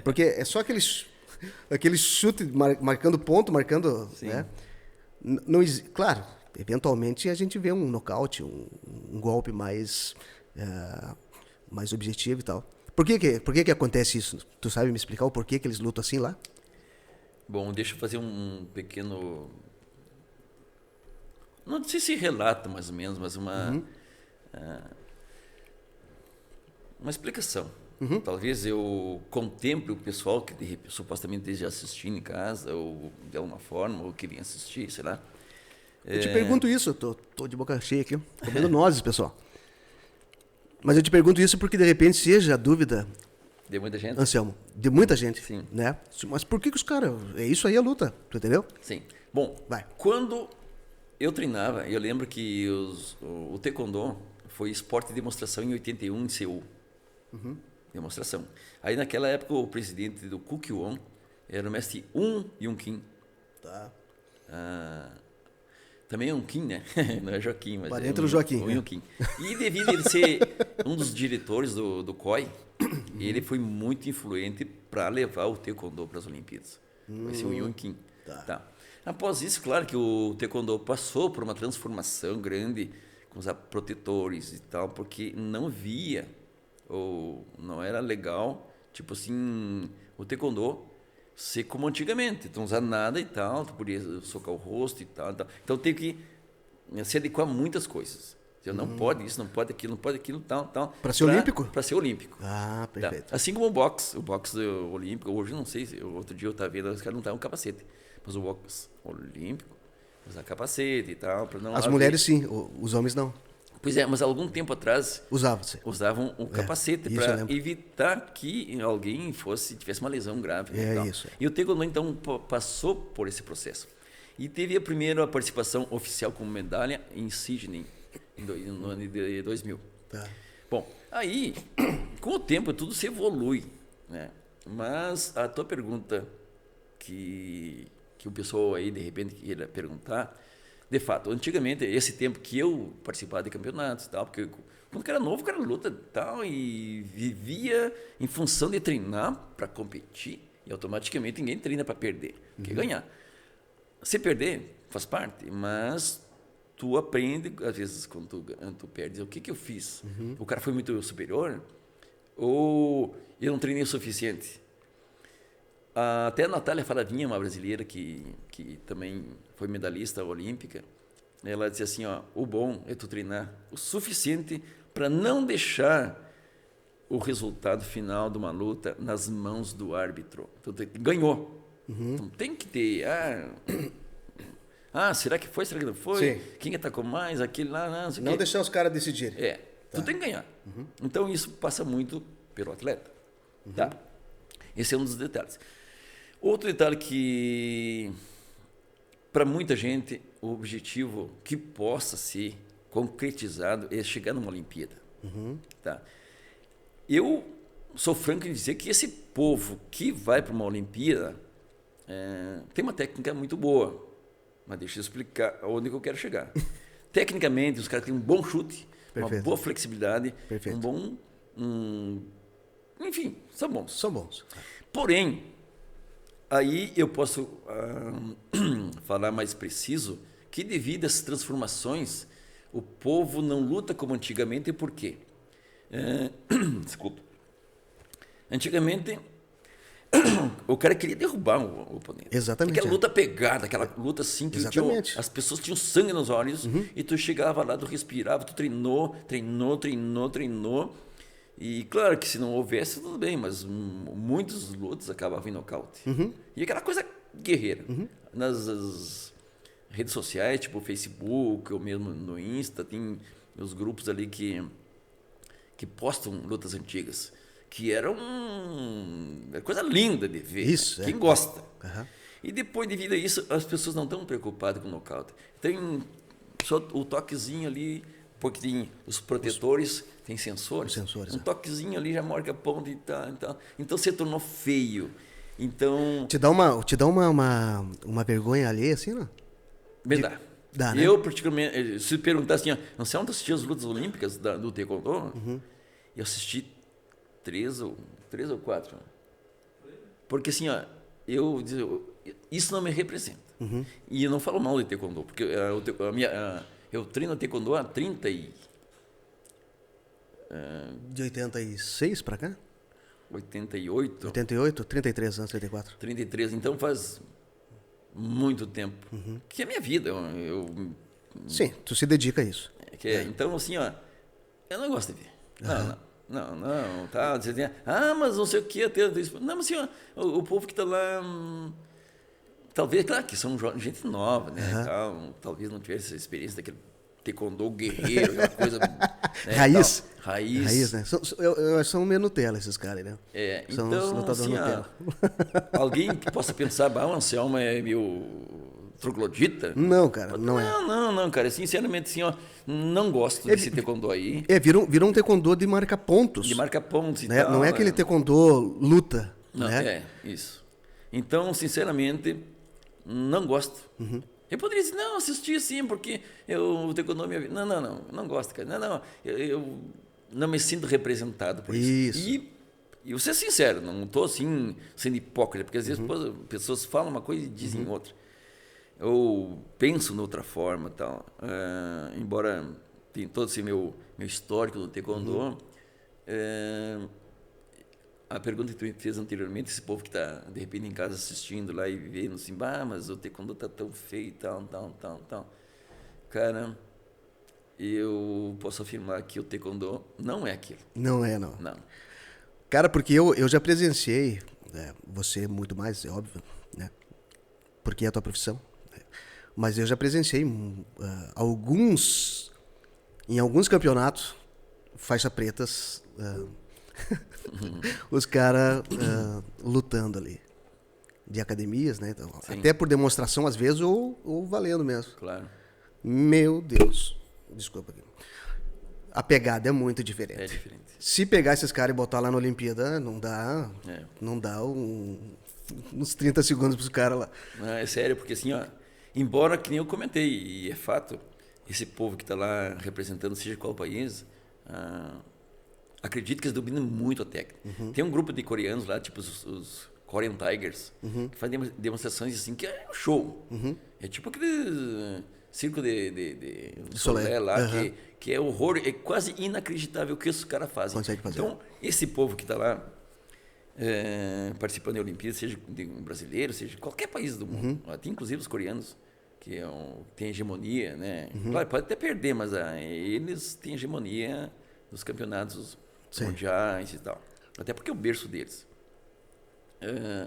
Porque é só aquele chute marcando ponto, marcando... Né? Claro, eventualmente a gente vê um nocaute, um golpe mais objetivo e tal. Por que acontece isso? Tu sabe me explicar o porquê que eles lutam assim lá? Bom, deixa eu fazer um pequeno... Não sei se relato, mais ou menos, mas uma explicação. Talvez eu contemple o pessoal que supostamente esteja assistindo em casa, ou de alguma forma, ou queria assistir, sei lá. Eu te pergunto isso, eu tô de boca cheia aqui, comendo nozes, pessoal. Mas eu te pergunto isso porque, de repente, seja a dúvida... De muita gente? Anselmo, de muita gente. Sim. Né? Mas por que os caras... É isso aí a luta, tu entendeu? Sim. Bom, quando eu treinava, eu lembro que o taekwondo foi esporte de demonstração em 81 em Seul. Demonstração. Aí naquela época o presidente do Kukyoon era o mestre Yun Kim. Tá. Também é um Kim, né? Não é Joaquim, mas Parente do Joaquim. O Yun Kim. E devido a ele ser um dos diretores do COI, ele foi muito influente para levar o taekwondo para as Olimpíadas. Vai ser o Yun Kim. Tá. Após isso, claro que o taekwondo passou por uma transformação grande com os protetores e tal, porque não via ou não era legal, tipo assim, o taekwondo ser como antigamente, tu não usar nada e tal, tu podia socar o rosto e tal. Então tem que se adequar a muitas coisas. Não pode isso, não pode aquilo, tal. Para ser olímpico? Para ser olímpico. Ah, perfeito. Tá. Assim como o boxe olímpico, hoje não sei, outro dia eu estava vendo, os caras não estavam capacete, mas o boxe olímpico usar capacete e tal. Pra não As mulheres sim, os homens não. Pois é, mas algum tempo atrás usavam o capacete para evitar que alguém tivesse uma lesão grave. Isso. E o taekwondo então passou por esse processo. E teve a primeira participação oficial como medalha em Sydney, no ano de 2000. Tá. Bom, aí, com o tempo, tudo se evolui, né? Mas a tua pergunta que o pessoal aí, de repente, queira perguntar... De fato, antigamente, esse tempo que eu participava de campeonatos e tal, porque quando eu era novo, o cara luta e tal, e vivia em função de treinar para competir, e automaticamente ninguém treina para perder, quer ganhar. Se perder, faz parte, mas tu aprende, às vezes, quando tu perdes, o que eu fiz? O cara foi muito superior, ou eu não treinei o suficiente? Até a Natália Faravinha, uma brasileira que também foi medalhista olímpica, ela dizia assim, o bom é tu treinar o suficiente para não deixar o resultado final de uma luta nas mãos do árbitro. Então, ganhou. Então, tem que ter... será que foi? Será que não foi? Sim. Quem atacou mais? Aquele lá, não deixar os caras decidirem. Tu tem que ganhar. Então, isso passa muito pelo atleta. Tá? Esse é um dos detalhes. Outro detalhe que, para muita gente, o objetivo que possa ser concretizado é chegar numa Olimpíada. Tá? Eu sou franco em dizer que esse povo que vai para uma Olimpíada tem uma técnica muito boa, mas deixa eu explicar onde que eu quero chegar. Tecnicamente, os caras têm um bom chute, uma boa flexibilidade, um bom... enfim, são bons. São bons. Porém, aí eu posso falar mais preciso que devido a essas transformações, o povo não luta como antigamente, por quê? Desculpa. Antigamente, o cara queria derrubar o oponente. Exatamente. Aquela luta pegada, aquela luta assim, que as pessoas tinham sangue nos olhos, e tu chegava lá, tu respirava, tu treinou. E claro que se não houvesse, tudo bem, mas muitos lutas acabavam em nocaute. E aquela coisa guerreira. Nas redes sociais, tipo o Facebook, ou mesmo no Insta, tem os grupos ali que postam lutas antigas, que eram coisa linda de ver. Isso, quem gosta. E depois, devido a isso, as pessoas não estão preocupadas com o nocaute. Tem só o toquezinho ali, porque tem os protetores, tem sensores. Um toquezinho ali já marca ponto e tal. Então se tornou feio. Então... Te dá uma vergonha ali, assim, não? Dá, né? Eu, particularmente, se perguntar assim, não sei onde assisti as lutas olímpicas do taekwondo, eu assisti 3 ou 4. Porque assim, isso não me representa. E eu não falo mal de taekwondo, porque eu treino taekwondo há 30 e... De 86 para cá? 88. 88, 33 anos, 34. 33, então faz muito tempo. Que é a minha vida. Sim, tu se dedica a isso. Então, assim, eu não gosto de ver. Não, tá dizendo, mas não sei o que, não, mas assim, o povo que está lá, talvez, claro que são gente nova, né, tal, talvez não tivesse essa experiência daquele taekwondo guerreiro, aquela coisa... Né, Raiz. Raiz, né? São meio Nutella esses caras, né? São então, assim, Nutella. Alguém que possa pensar, o Anselmo é meio troglodita? Não, cara, não é. Não, cara. Sinceramente, assim, ó, não gosto desse taekwondo aí. Virou um taekwondo de marca pontos. De marca pontos e né? tal. Não é aquele taekwondo luta, Não, né? isso. Então, sinceramente, não gosto. Eu poderia dizer, não, assisti sim, porque o taekwondo é minha vida. Não gosto, cara. Não, eu não me sinto representado por isso. E vou ser sincero, não estou assim sendo hipócrita, porque às vezes pessoas falam uma coisa e dizem outra. Eu penso de outra forma, tal. Embora tenha todo esse meu histórico no taekwondo, a pergunta que tu fez anteriormente, esse povo que está de repente em casa assistindo lá e vendo assim, mas o taekwondo tá tão feio, tal. Cara, eu posso afirmar que o taekwondo não é aquilo. Não é, não. Não. Cara, porque eu já presenciei, você muito mais, é óbvio, né? Porque é a tua profissão. Né? Mas eu já presenciei em alguns campeonatos, faixa pretas, os caras lutando ali. De academias, né? Então, até por demonstração, às vezes, ou valendo mesmo. Claro. Meu Deus. Desculpa aqui. A pegada é muito diferente. É diferente. Se pegar esses caras e botar lá na Olimpíada, não dá uns 30 segundos pros caras lá. Não, é sério, porque assim, ó, embora que nem eu comentei, e é fato, esse povo que está lá representando seja qual país, acredito que eles dominam muito a técnica. Tem um grupo de coreanos lá, tipo os Korean Tigers, que fazem demonstrações assim, que é um show. É tipo aquele circo de Solé lá, que é horror, é quase inacreditável o que os caras fazem. Consegue fazer. Então, esse povo que está lá participando da Olimpíada, seja de um brasileiro, seja de qualquer país do mundo, até inclusive os coreanos, que têm hegemonia, né? Claro, pode até perder, mas eles têm hegemonia nos campeonatos mundiais e tal. Até porque é o berço deles.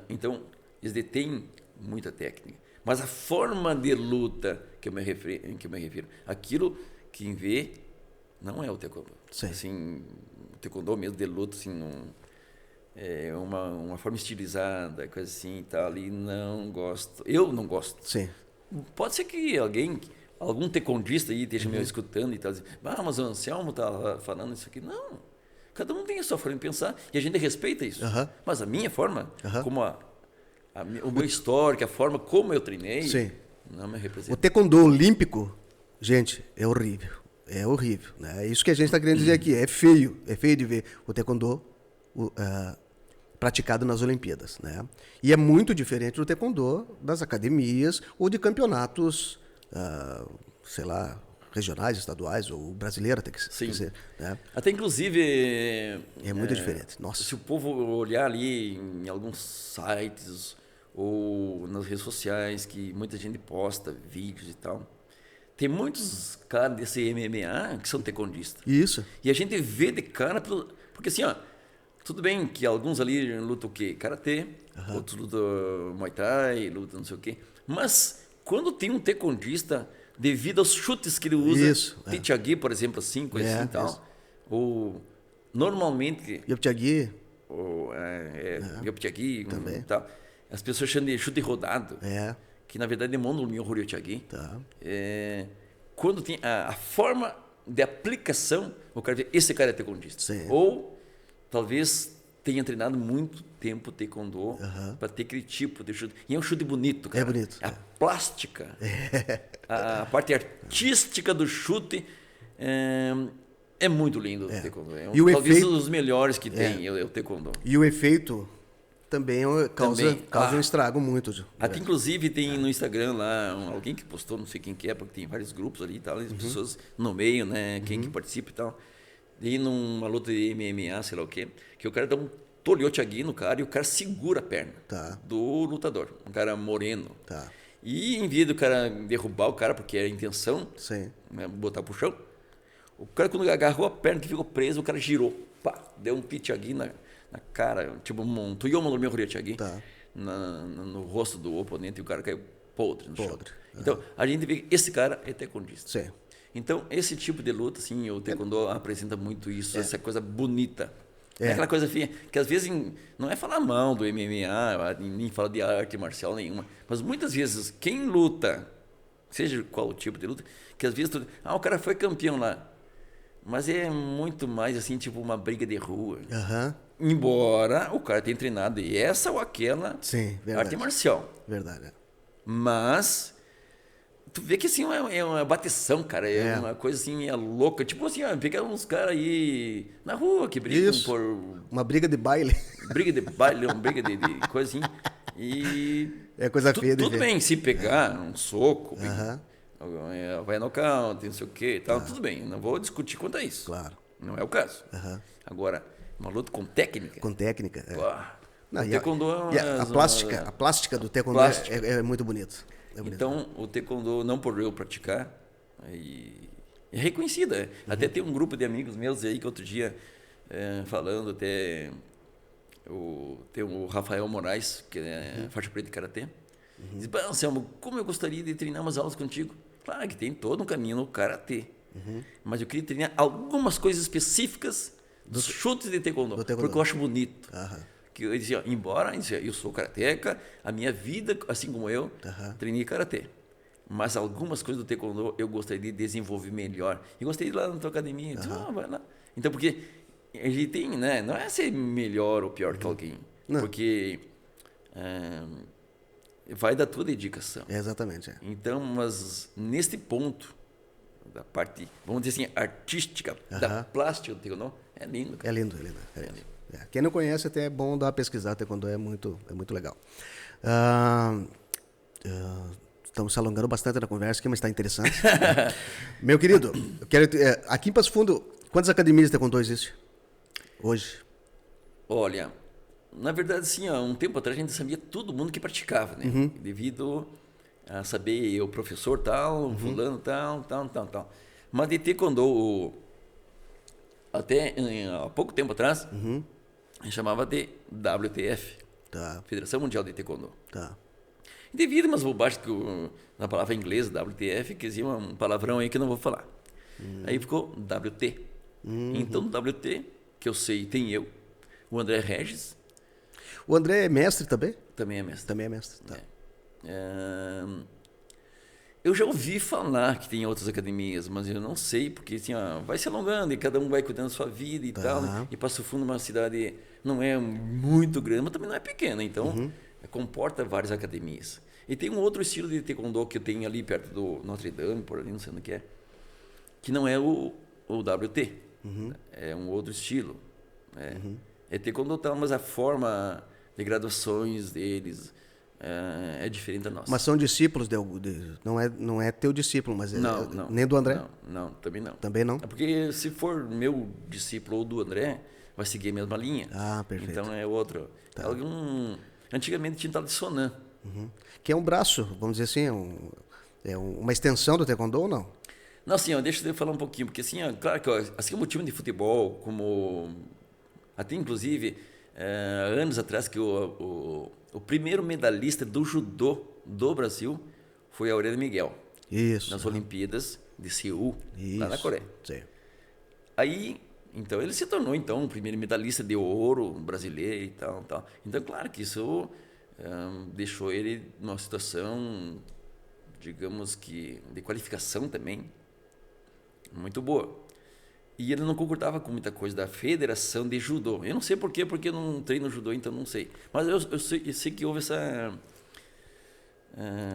Então, eles detêm muita técnica. Mas a forma de luta que eu me refiro, aquilo que vê não é o taekwondo. Assim, o taekwondo mesmo de luta, assim, é uma forma estilizada, coisa assim e tal, ali não gosto. Eu não gosto. Sim. Pode ser que algum taekwondista aí esteja me escutando e tal, dizendo, mas o Anselmo tá falando isso aqui. Não. Cada um tem a sua forma de pensar e a gente respeita isso. Mas a minha forma, como o meu histórico, a forma como eu treinei, não me representa. O taekwondo olímpico, gente, é horrível. É horrível. Né? É isso que a gente está querendo dizer aqui. É feio de ver o taekwondo praticado nas Olimpíadas. Né? E é muito diferente do taekwondo das academias ou de campeonatos, sei lá, regionais, estaduais ou brasileira, tem que ser. Né? Até inclusive... É muito diferente. Nossa. Se o povo olhar ali em alguns sites ou nas redes sociais, que muita gente posta vídeos e tal, tem muitos caras desse MMA que são taekwondistas. Isso. E a gente vê de cara... Porque assim, ó, tudo bem que alguns ali lutam o quê? Karatê, outros lutam Muay Thai, lutam não sei o quê. Mas quando tem um taekwondista, devido aos chutes que ele usa, Pichagui, por exemplo, assim, coisa assim e tal, ou normalmente... Pichagui. Pichagui e tal. As pessoas chamam de chute rodado, que na verdade é Mono Horiochagui. Quando tem a forma de aplicação, o cara vê, esse cara é taekwondista. Ou talvez tenha treinado muito tempo taekwondo para ter aquele tipo de chute. E é um chute bonito, cara. É bonito. A plástica, a parte artística do chute é muito lindo o taekwondo. Talvez um dos melhores que tem é o taekwondo. E o efeito também causa um estrago muito. Até inclusive tem no Instagram lá alguém que postou, não sei quem que é, porque tem vários grupos ali e tal, as pessoas nomeiam, né, quem que participa e tal. E numa luta de MMA, sei lá o quê, que o cara dá um Horiochagui no cara e o cara segura a perna do lutador, um cara moreno. E em vez do cara derrubar o cara, porque era a intenção, né, botar pro chão, o cara quando agarrou a perna que ficou preso, o cara girou, deu um Pichagui na cara, tipo um Tuyomo no meu Horiochagui, no rosto do oponente, e o cara caiu podre no chão. Então, a gente vê que esse cara é taekwondista. Então, esse tipo de luta, assim, o taekwondo apresenta muito isso, essa coisa bonita. É aquela coisa que às vezes não é falar mal do MMA, nem falar de arte marcial nenhuma, mas muitas vezes quem luta, seja qual o tipo de luta, que às vezes o cara foi campeão lá, mas é muito mais assim, tipo uma briga de rua. Embora o cara tenha treinado essa ou aquela arte marcial. Verdade. Mas tu vê que assim é uma bateção, cara. É uma coisa assim, é louca. Tipo assim, pegar uns caras aí na rua que brigam por. Uma briga de baile. Briga de baile, uma briga de coisa assim. E. É coisa feia de Tudo ver. bem, se pegar um soco, vai nocaute, não sei o quê e tal, tudo bem. Não vou discutir quanto a isso. Claro. Não é o caso. Agora, uma luta com técnica. Com técnica. Não, o taekwondo a plástica do taekwondo é muito bonito. Então, o taekwondo, não por eu praticar, é reconhecida. Até tem um grupo de amigos meus aí que outro dia, falando até, tem o Rafael Moraes, que é faixa preta de karatê, diz, Anselmo, como eu gostaria de treinar umas aulas contigo. Claro que tem todo um caminho no karatê, mas eu queria treinar algumas coisas específicas dos chutes de taekwondo, porque eu acho bonito. Que eu dizia, embora eu sou karateca, a minha vida, assim como eu, treinei karatê. Mas algumas coisas do taekwondo eu gostaria de desenvolver melhor. E gostaria de ir lá na tua academia. Disse, vai lá. Então, porque a gente tem, né? Não é ser melhor ou pior que alguém. Não. Porque vai da tua dedicação. Exatamente. Então, mas neste ponto, da parte, vamos dizer assim, artística, da plástica do taekwondo, é lindo. Cara. É lindo. Quem não conhece, até é bom dar uma pesquisada, taekwondo é muito legal. Estamos se alongando bastante na conversa aqui, mas está interessante. Meu querido, eu quero, aqui em Passo Fundo, quantas academias de taekwondo existem hoje? Olha, na verdade, assim, há um tempo atrás a gente sabia todo mundo que praticava, né? Devido a saber o professor tal, fulano tal. Mas de taekwondo, até há pouco tempo atrás, a gente chamava de WTF, Federação Mundial de Taekwondo. E devido a umas bobagens na palavra inglesa, WTF, que dizia um palavrão aí que eu não vou falar. Aí ficou WT. Então, no WT, que eu sei, tem eu, o André Regis. O André é mestre também? Também é mestre. Também é mestre, tá. Eu já ouvi falar que tem outras academias, mas eu não sei, porque assim, vai se alongando e cada um vai cuidando da sua vida e tal. Né? E Passo Fundo é uma cidade, não é muito grande, mas também não é pequena. Então, comporta várias academias. E tem um outro estilo de taekwondo que eu tenho ali perto do Notre Dame, por ali, não sei onde que não é o WT. É um outro estilo. É taekwondo tal, mas a forma de graduações deles é diferente da nossa. Mas são discípulos não é teu discípulo, mas não, nem do André? Não, também não. Também não? É porque se for meu discípulo ou do André, vai seguir a mesma linha. Perfeito. Então é outro. Antigamente tinha tal de Sonan. Que é um braço, vamos dizer assim, uma extensão do taekwondo ou não? Não, assim, deixa eu falar um pouquinho, porque assim, claro que assim como o time de futebol, como até inclusive anos atrás que o primeiro medalhista do judô do Brasil foi a Aurélio Miguel. Isso. Nas Olimpíadas de Seul, lá na Coreia. Sim. Aí, então, ele se tornou então o primeiro medalhista de ouro brasileiro e tal. Então, claro que isso deixou ele numa situação, digamos que, de qualificação também, muito boa. E ele não concordava com muita coisa da Federação de Judô. Eu não sei por quê, porque eu não treino judô, então não sei. Mas eu sei que houve essa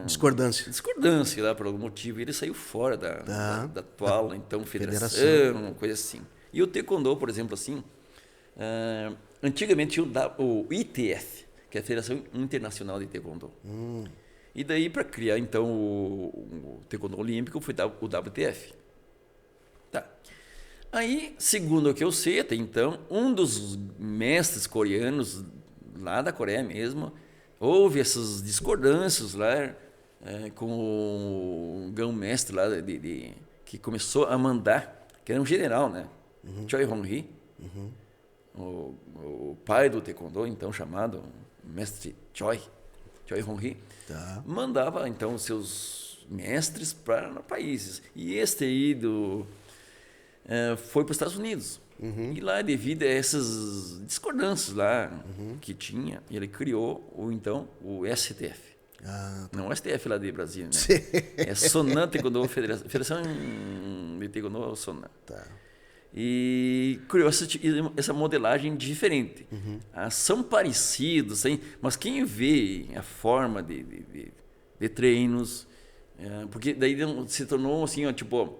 discordância lá por algum motivo. E ele saiu fora da atual, então, federação, coisa assim. E o taekwondo, por exemplo, assim, antigamente tinha o ITF, que é a Federação Internacional de Taekwondo. E daí, para criar, então, o taekwondo olímpico, foi o WTF. Aí, segundo o que eu sei até então, um dos mestres coreanos, lá da Coreia mesmo, houve essas discordâncias lá com o grão-mestre lá que começou a mandar, que era um general, né? Choi Hong-hee, o pai do taekwondo, então chamado mestre Choi Hong-hee, mandava então os seus mestres para países. E este aí foi para os Estados Unidos. E lá, devido a essas discordâncias lá que tinha, ele criou o STF. Ah, Não o STF lá de Brasília, né? sim. É Sonan Taekwondo Federação de Taekwondo Sonan. Tá. E criou essa modelagem diferente. São parecidos, mas quem vê a forma de treinos, porque daí se tornou assim, ó, tipo,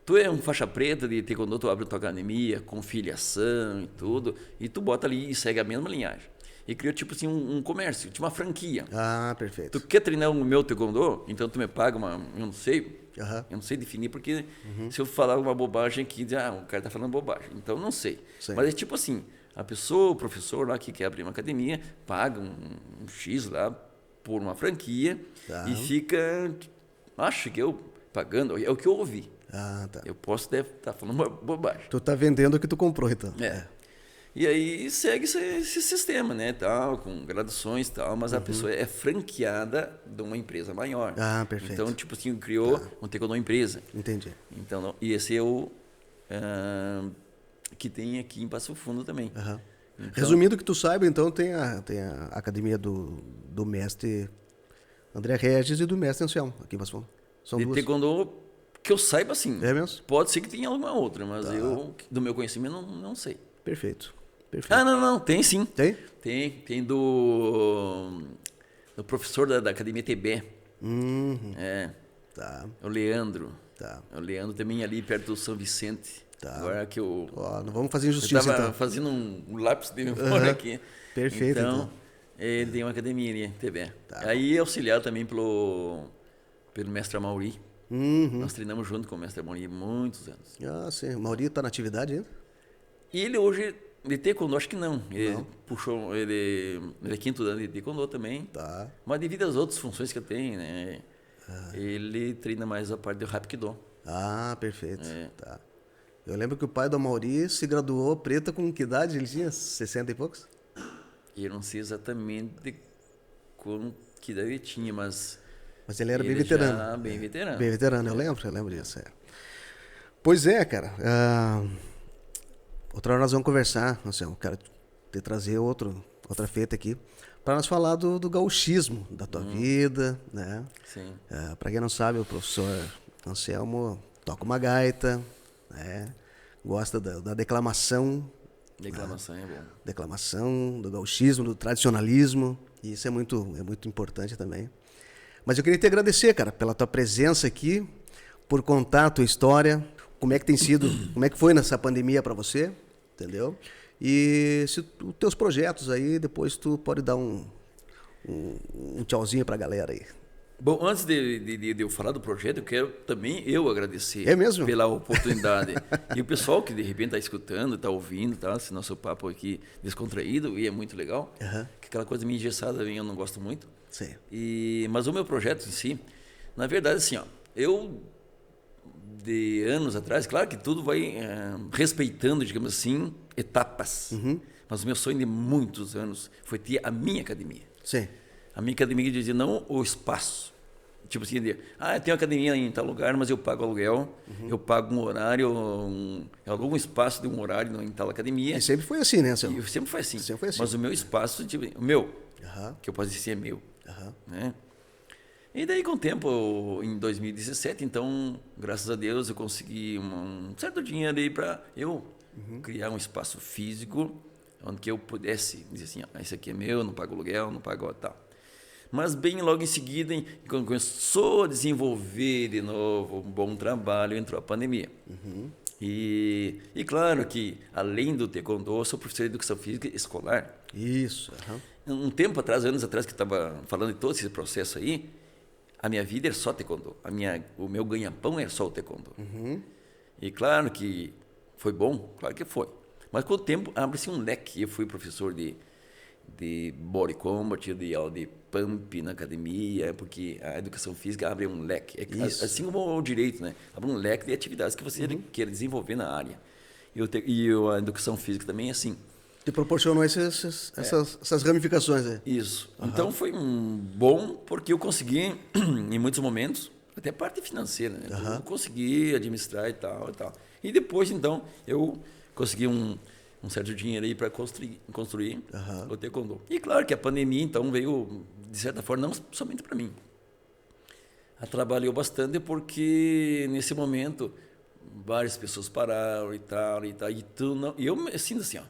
tu é um faixa preta de taekwondo, tu abre tua academia, com filiação e tudo, e tu bota ali e segue a mesma linhagem. E criou tipo assim um comércio, tipo uma franquia. Ah, perfeito. Tu quer treinar o meu taekwondo? Então tu me paga eu não sei. Aham. Eu não sei definir, porque se eu falar uma bobagem aqui, o cara tá falando bobagem. Então, não sei. Sim. Mas é tipo assim, a pessoa, o professor lá que quer abrir uma academia, paga um X lá por uma franquia Tá. e fica, acho que eu pagando, é o que eu ouvi. Ah, tá. Eu posso estar falando uma bobagem. Tu tá vendendo o que tu comprou, então. É. E aí segue esse sistema, né, tal, com graduações e tal, mas a pessoa é franqueada de uma empresa maior. Ah, perfeito. Então, tipo assim, criou um taekwondo empresa. Entendi. Então, e esse é o que tem aqui em Passo Fundo também. Aham. Então, Resumindo o que tu saiba, então, tem a academia do mestre André Regis e do mestre Anselmo, aqui em Passo Fundo. São de duas. taekwondo, que eu saiba assim. É mesmo? Pode ser que tenha alguma outra, mas eu, do meu conhecimento, não sei. Perfeito. Perfeito. Ah, não, tem sim. Tem? Tem do professor da Academia TB. É, Tá, o Leandro. tá. O Leandro também ali perto do São Vicente. Tá. Agora que eu Ó, não vamos fazer eu injustiça, estava então. fazendo um lápis de memória aqui. Perfeito, então. Ele tem uma academia ali, TB. Tá. Aí é auxiliado também pelo mestre Amauri. Nós treinamos junto com o mestre Amauri há muitos anos. Ah, sim. O Mauri tá na atividade ainda? E ele hoje, de taekwondo, acho que não. Ele puxou, ele é quinto ano de taekwondo também. Tá. Mas devido às outras funções que ele tem, né? Ele treina mais a parte do Hapkido. Ah, perfeito. É. Tá. Eu lembro que o pai do Mauri se graduou preta com que idade? Ele tinha 60 e poucos? E eu não sei exatamente com que idade ele tinha, mas Mas ele era bem ele veterano. já bem veterano. Bem veterano, eu lembro disso. É. Pois é, cara. Outra hora nós vamos conversar, Anselmo. Quero te trazer outra feita aqui para nós falar do gauchismo da tua vida, né? Sim. Para quem não sabe, o professor Anselmo toca uma gaita, né? Gosta da declamação, Declamação é bom. do gauchismo, do tradicionalismo, e isso é muito importante também. Mas eu queria te agradecer, cara, pela tua presença aqui, por contar a tua história, como é que tem sido, como é que foi nessa pandemia para você, entendeu? E se os teus projetos aí, depois tu pode dar um tchauzinho pra galera aí. Bom, antes de eu falar do projeto, eu quero também agradecer É mesmo? pela oportunidade. E o pessoal que de repente está escutando, está ouvindo, tá? Esse nosso papo aqui descontraído, e é muito legal. Que aquela coisa meio engessada eu não gosto muito. Sim. Mas o meu projeto em si, na verdade, assim, ó, eu de anos atrás, claro que tudo vai respeitando, digamos assim, etapas. Mas o meu sonho de muitos anos foi ter a minha academia. Sim. A minha academia dizia não o espaço. Tipo assim, eu tenho academia em tal lugar, mas eu pago aluguel, eu pago um horário, algum espaço de um horário em tal academia. E sempre foi assim, né, Anselmo? E sempre foi assim. Sempre foi assim. Mas o meu espaço, tipo, o meu, Aham. que eu posso dizer é meu. Aham. Né? E daí, com o tempo, em 2017, então, graças a Deus, eu consegui um certo dinheiro aí para eu criar um espaço físico onde que eu pudesse dizer assim, esse aqui é meu, não pago aluguel, não pago tal. Mas bem logo em seguida, quando começou a desenvolver de novo um bom trabalho, entrou a pandemia. E claro que, além do taekwondo, eu sou professor de educação física escolar. Isso. Aham. Um tempo atrás, anos atrás, que eu estava falando de todo esse processo aí, a minha vida era só taekwondo. O meu ganha-pão era só o taekwondo. E claro que foi bom, claro que foi. Mas com o tempo abre-se um leque. Eu fui professor de body combat, de aula de pump na academia, porque a educação física abre um leque. Assim como o direito, né? Abre um leque de atividades que você queira desenvolver na área. E a educação física também é assim. Te proporcionou essas ramificações aí. Isso. Então foi bom porque eu consegui, em muitos momentos, até a parte financeira, né? Eu consegui administrar e tal. E depois, então, eu consegui um certo dinheiro aí para construir o taekwondo. E claro que a pandemia, então, veio, de certa forma, não somente para mim. Atrapalhou bastante porque, nesse momento, várias pessoas pararam e tal. E eu me sinto assim, ó,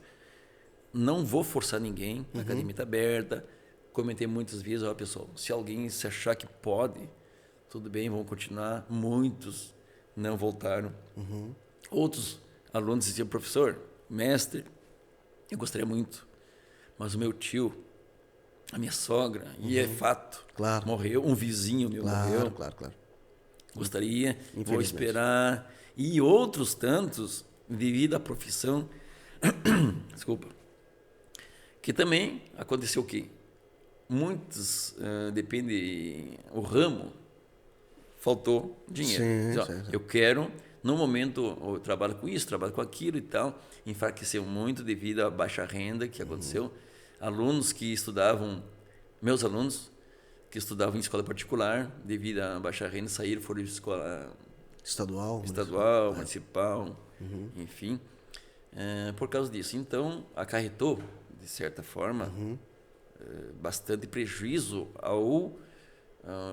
não vou forçar ninguém, a academia está aberta. Comentei muitas vezes, ó, pessoal, se alguém se achar que pode, tudo bem, vamos continuar. Muitos não voltaram. Outros alunos diziam, professor, mestre, eu gostaria muito, mas o meu tio, a minha sogra, e é fato, morreu, um vizinho meu morreu. Claro. Gostaria, vou esperar. E outros tantos, devido à profissão, desculpa, que também aconteceu o quê? Muitos, depende, o ramo, faltou dinheiro. Sim. Eu quero, no momento, eu trabalho com isso, trabalho com aquilo e tal, enfraqueceu muito devido à baixa renda que aconteceu. Alunos que estudavam, meus alunos, que estudavam em escola particular, devido à baixa renda, saíram, foram de escola estadual, municipal, enfim, por causa disso. Então, acarretou, de certa forma, bastante prejuízo ao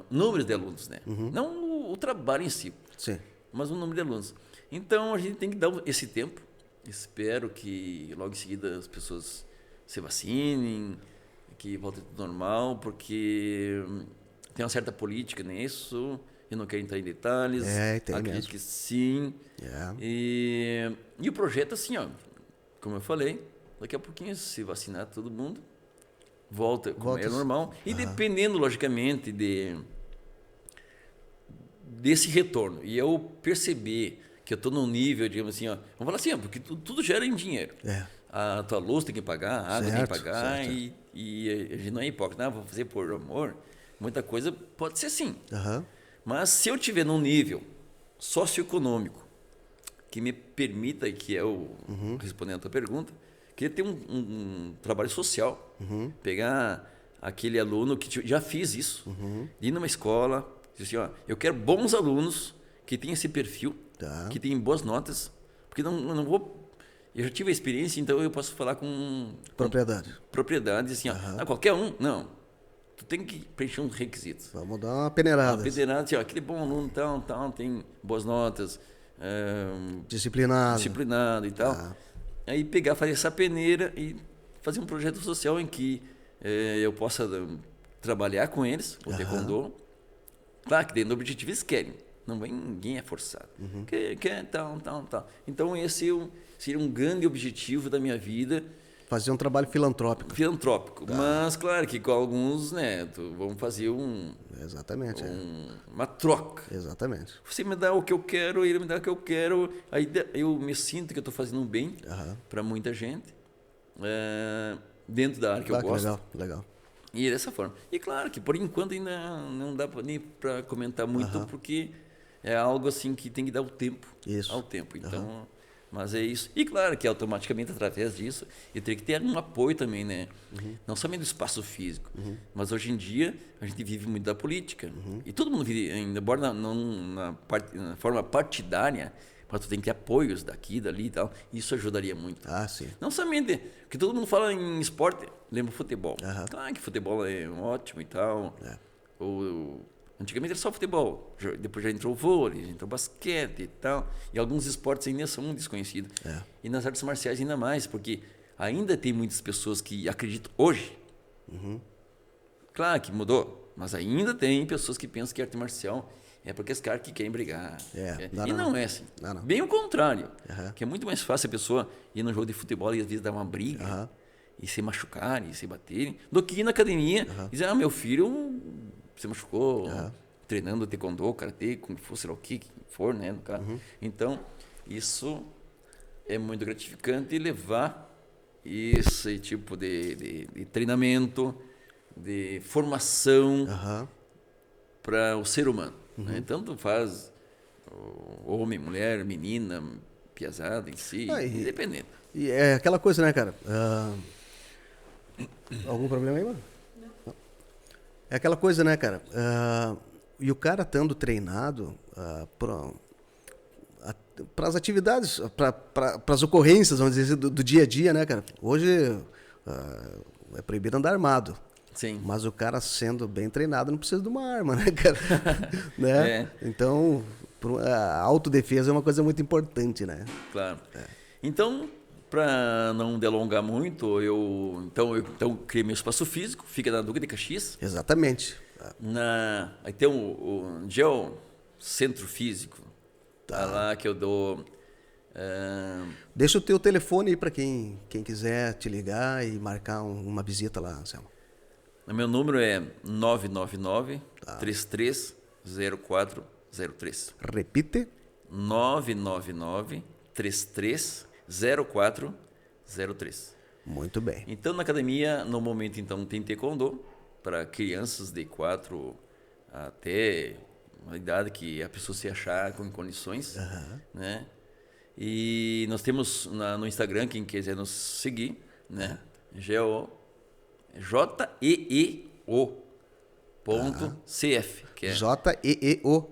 número de alunos, né? Não o trabalho em si, mas o número de alunos. Então, a gente tem que dar esse tempo. Espero que logo em seguida as pessoas se vacinem, que volte tudo normal, porque tem uma certa política nisso. Eu não quero entrar em detalhes. Acredito que sim. E o projeto, assim, ó, como eu falei, daqui a pouquinho, se vacinar todo mundo, volta como é normal. E dependendo, logicamente, desse retorno. E eu perceber que eu estou num nível, digamos assim, ó, vamos falar assim, ó, porque tudo gera em dinheiro. A tua luz tem que pagar, a água tem que pagar, e a gente não é hipócrita, vou fazer por amor. Muita coisa pode ser sim. Mas se eu estiver num nível socioeconômico que me permita, e que é o respondendo a tua pergunta, queria ter um trabalho social, pegar aquele aluno que já fiz isso, ir numa escola, dizer assim, ó, eu quero bons alunos que tenham esse perfil, que tenham boas notas, porque não vou... Eu já tive a experiência, então eu posso falar com propriedade, assim, ó, qualquer um, não. Tu tem que preencher uns requisitos. Vamos dar uma peneirada. Assim, ó, aquele bom aluno, tal, tem boas notas, disciplinado e tal. Aí pegar, fazer essa peneira e fazer um projeto social em que eu possa trabalhar com eles, o taekwondo. Claro que dentro do objetivo eles querem. Ninguém é forçado. Quer tal. Então esse seria um grande objetivo da minha vida. Fazer um trabalho filantrópico. Mas claro que com alguns, né, vamos fazer uma troca. Exatamente. Você me dá o que eu quero, ele me dá o que eu quero. Aí eu me sinto que eu estou fazendo um bem para muita gente, dentro da área que eu gosto. Legal. E dessa forma. E claro que por enquanto ainda não dá nem para comentar muito, porque é algo assim que tem que dar o tempo ao tempo. Então, mas é isso. E claro que automaticamente através disso eu teria que ter um apoio também, né? Não somente do espaço físico, mas hoje em dia a gente vive muito da política. E todo mundo vive, embora na forma partidária, mas tu tem que ter apoios daqui, dali e tal. Isso ajudaria muito. Sim. Não somente, porque todo mundo fala em esporte, lembra futebol. Claro que futebol é ótimo e tal. Antigamente era só futebol, depois já entrou o vôlei, já entrou o basquete e tal. E alguns esportes ainda são desconhecidos. E nas artes marciais ainda mais, porque ainda tem muitas pessoas que acreditam hoje. Claro que mudou, mas ainda tem pessoas que pensam que arte marcial é porque os caras que querem brigar. Não é assim. Não. Bem o contrário. Que é muito mais fácil a pessoa ir num jogo de futebol e às vezes dar uma briga e se machucarem, e se baterem, do que ir na academia e dizer, meu filho se machucou treinando taekwondo, karatê, kung fu, sei lá o que for, né? Então, isso é muito gratificante levar esse tipo de treinamento, de formação para o ser humano. Né? Tanto faz homem, mulher, menina, piazada em si, independente. E é aquela coisa, né, cara? Algum problema aí, mano? Não. É aquela coisa, né, cara? E o cara estando treinado, para as atividades, para as ocorrências, vamos dizer, do dia a dia, né, cara? Hoje é proibido andar armado. Sim. Mas o cara sendo bem treinado não precisa de uma arma, né, cara? Né? Então, a autodefesa é uma coisa muito importante, né? Claro. Então, para não delongar muito, eu criei meu espaço físico, fica na Duque de Caxias. Exatamente. Aí tem o Geo Centro Físico. Tá lá que eu dou. Deixa o teu telefone aí para quem quiser te ligar e marcar uma visita lá, Anselmo. O meu número é 999-330403. Repite. 999-330403. Muito bem. Então, na academia, no momento, então, tem taekwondo para crianças de 4 até uma idade que a pessoa se achar com condições, né? E nós temos no Instagram, quem quiser nos seguir, né? JEEO.CF. Que é, JEEO.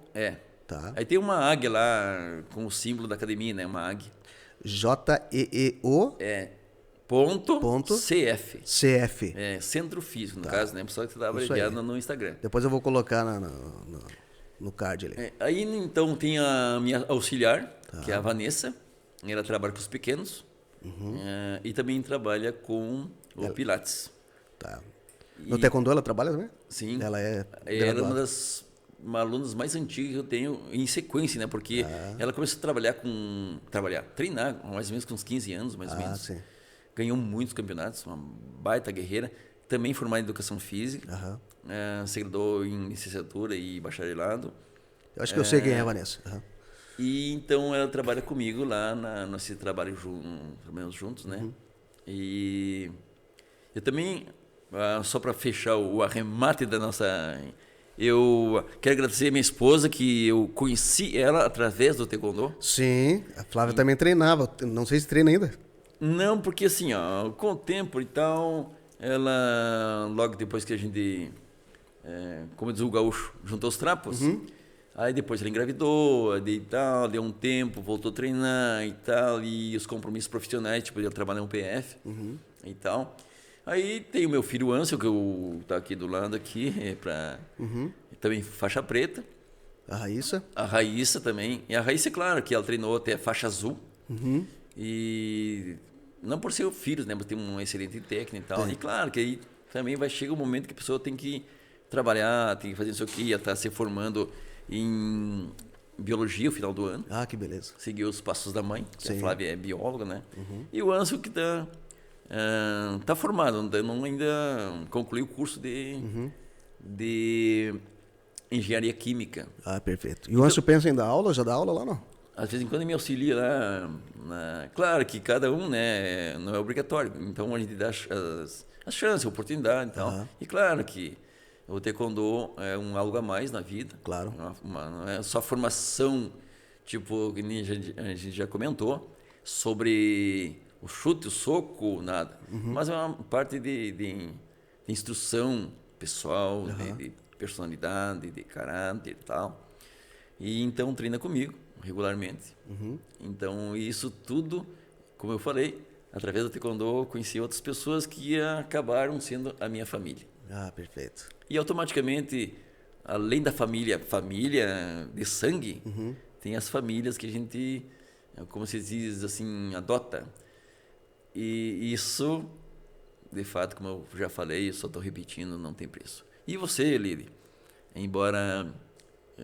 Tá. Aí tem uma águia lá com o símbolo da academia, né? Uma águia. JEEO. CF. CF. Centro Físico, no caso, né? Pessoal que está abreviado no Instagram. Depois eu vou colocar no card ali. Aí, então, tem a minha auxiliar, que é a Vanessa. Ela trabalha com os pequenos. E também trabalha com o Pilates. Tá. No Taekwondo ela trabalha também? Sim. Ela é uma das alunas mais antigas que eu tenho em sequência, né? Porque ela começou a treinar mais ou menos com uns 15 anos, mais ou menos. Sim. Ganhou muitos campeonatos, uma baita guerreira. Também formada em Educação Física. Se graduou em licenciatura e bacharelado. Eu acho que eu sei quem é a Vanessa. E então ela trabalha comigo lá nesse trabalho juntos, né? E eu também, só para fechar o arremate da nossa... Eu quero agradecer a minha esposa, que eu conheci ela através do taekwondo. Sim, a Flávia também treinava. Não sei se treina ainda. Não, porque assim, com o tempo e tal, ela, logo depois que a gente, como diz o gaúcho, juntou os trapos, aí depois ela engravidou, e tal, deu um tempo, voltou a treinar e tal, e os compromissos profissionais, tipo, ela trabalha no PF e tal. Aí tem o meu filho Ansel, que tá aqui do lado aqui, também faixa preta. A Raíssa? A Raíssa também. E a Raíssa, é claro, que ela treinou até faixa azul. E não por ser filhos, né? Mas tem um excelente técnico e tal. E claro que aí também chega um momento que a pessoa tem que trabalhar, tem que fazer isso aqui, está se formando em biologia no final do ano. Ah, que beleza. Seguiu os passos da mãe, que a Flávia é bióloga, né? E o Ansel que tá formado, ainda concluiu o curso de engenharia química. Ah, perfeito. E o Ansel pensa em dar aula? Já dá aula lá, não? Às vezes em quando me auxilia lá. Claro que cada um, né, não é obrigatório. Então a gente dá as chances, a oportunidade e tal. E claro que o taekwondo é algo a mais na vida. Claro. Não é só formação, tipo, que a gente já comentou, sobre o chute, o soco, nada. Mas é uma parte de instrução pessoal, de personalidade, de caráter e tal. E então treina comigo regularmente. Então isso tudo, como eu falei, através do taekwondo conheci outras pessoas que acabaram sendo a minha família. Ah, perfeito. E automaticamente, além da família de sangue, tem as famílias que a gente, como se diz assim, adota. E isso, de fato, como eu já falei, eu só estou repetindo, não tem preço. E você, Lili? Embora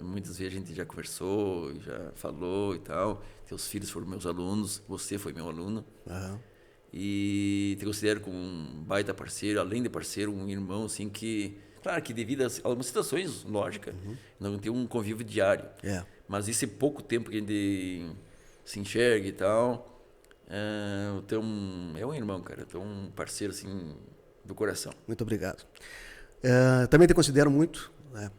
muitas vezes a gente já conversou, já falou e tal, teus filhos foram meus alunos, você foi meu aluno. E te considero como um baita parceiro, além de parceiro, um irmão, assim, que... Claro que devido a algumas situações, lógica, não tem um convívio diário. Mas esse pouco tempo que a gente se enxerga e tal, é um irmão, cara. Tu é um parceiro, assim, do coração. Muito obrigado. Também te considero muito, né?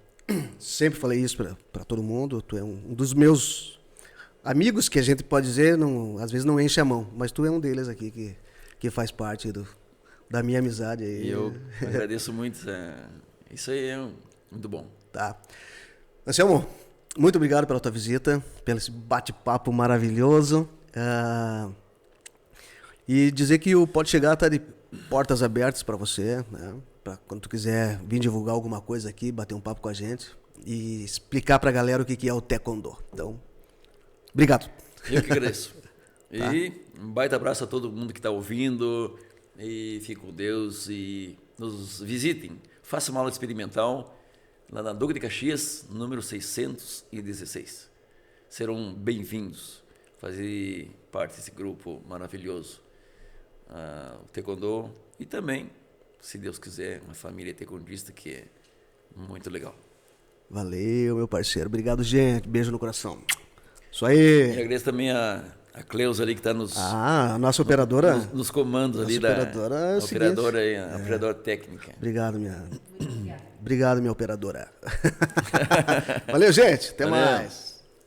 Sempre falei isso para todo mundo. Tu é um dos meus amigos, que a gente pode dizer, às vezes não enche a mão, mas tu é um deles aqui que faz parte da minha amizade. E eu agradeço muito. Isso aí é muito bom. Tá. Anselmo, muito obrigado pela tua visita, pelo esse bate-papo maravilhoso. E dizer que o Pode Chegar tá de portas abertas para você, né? Pra quando tu quiser vir divulgar alguma coisa aqui, bater um papo com a gente e explicar pra galera o que é o Taekwondo. Então, obrigado. Eu que agradeço. E um baita abraço a todo mundo que está ouvindo. E fique com Deus e nos visitem. Faça uma aula experimental lá na Duque de Caxias, número 616. Serão bem-vindos a fazer parte desse grupo maravilhoso. O Taekwondo e também, se Deus quiser, uma família taekwondista que é muito legal. Valeu, meu parceiro. Obrigado, gente. Beijo no coração. Isso aí. E agradeço também a Cleusa ali que está nos... a nossa operadora. Nos comandos ali operadora é da operadora, a operadora técnica. Obrigado, minha operadora. Valeu, gente. Até mais.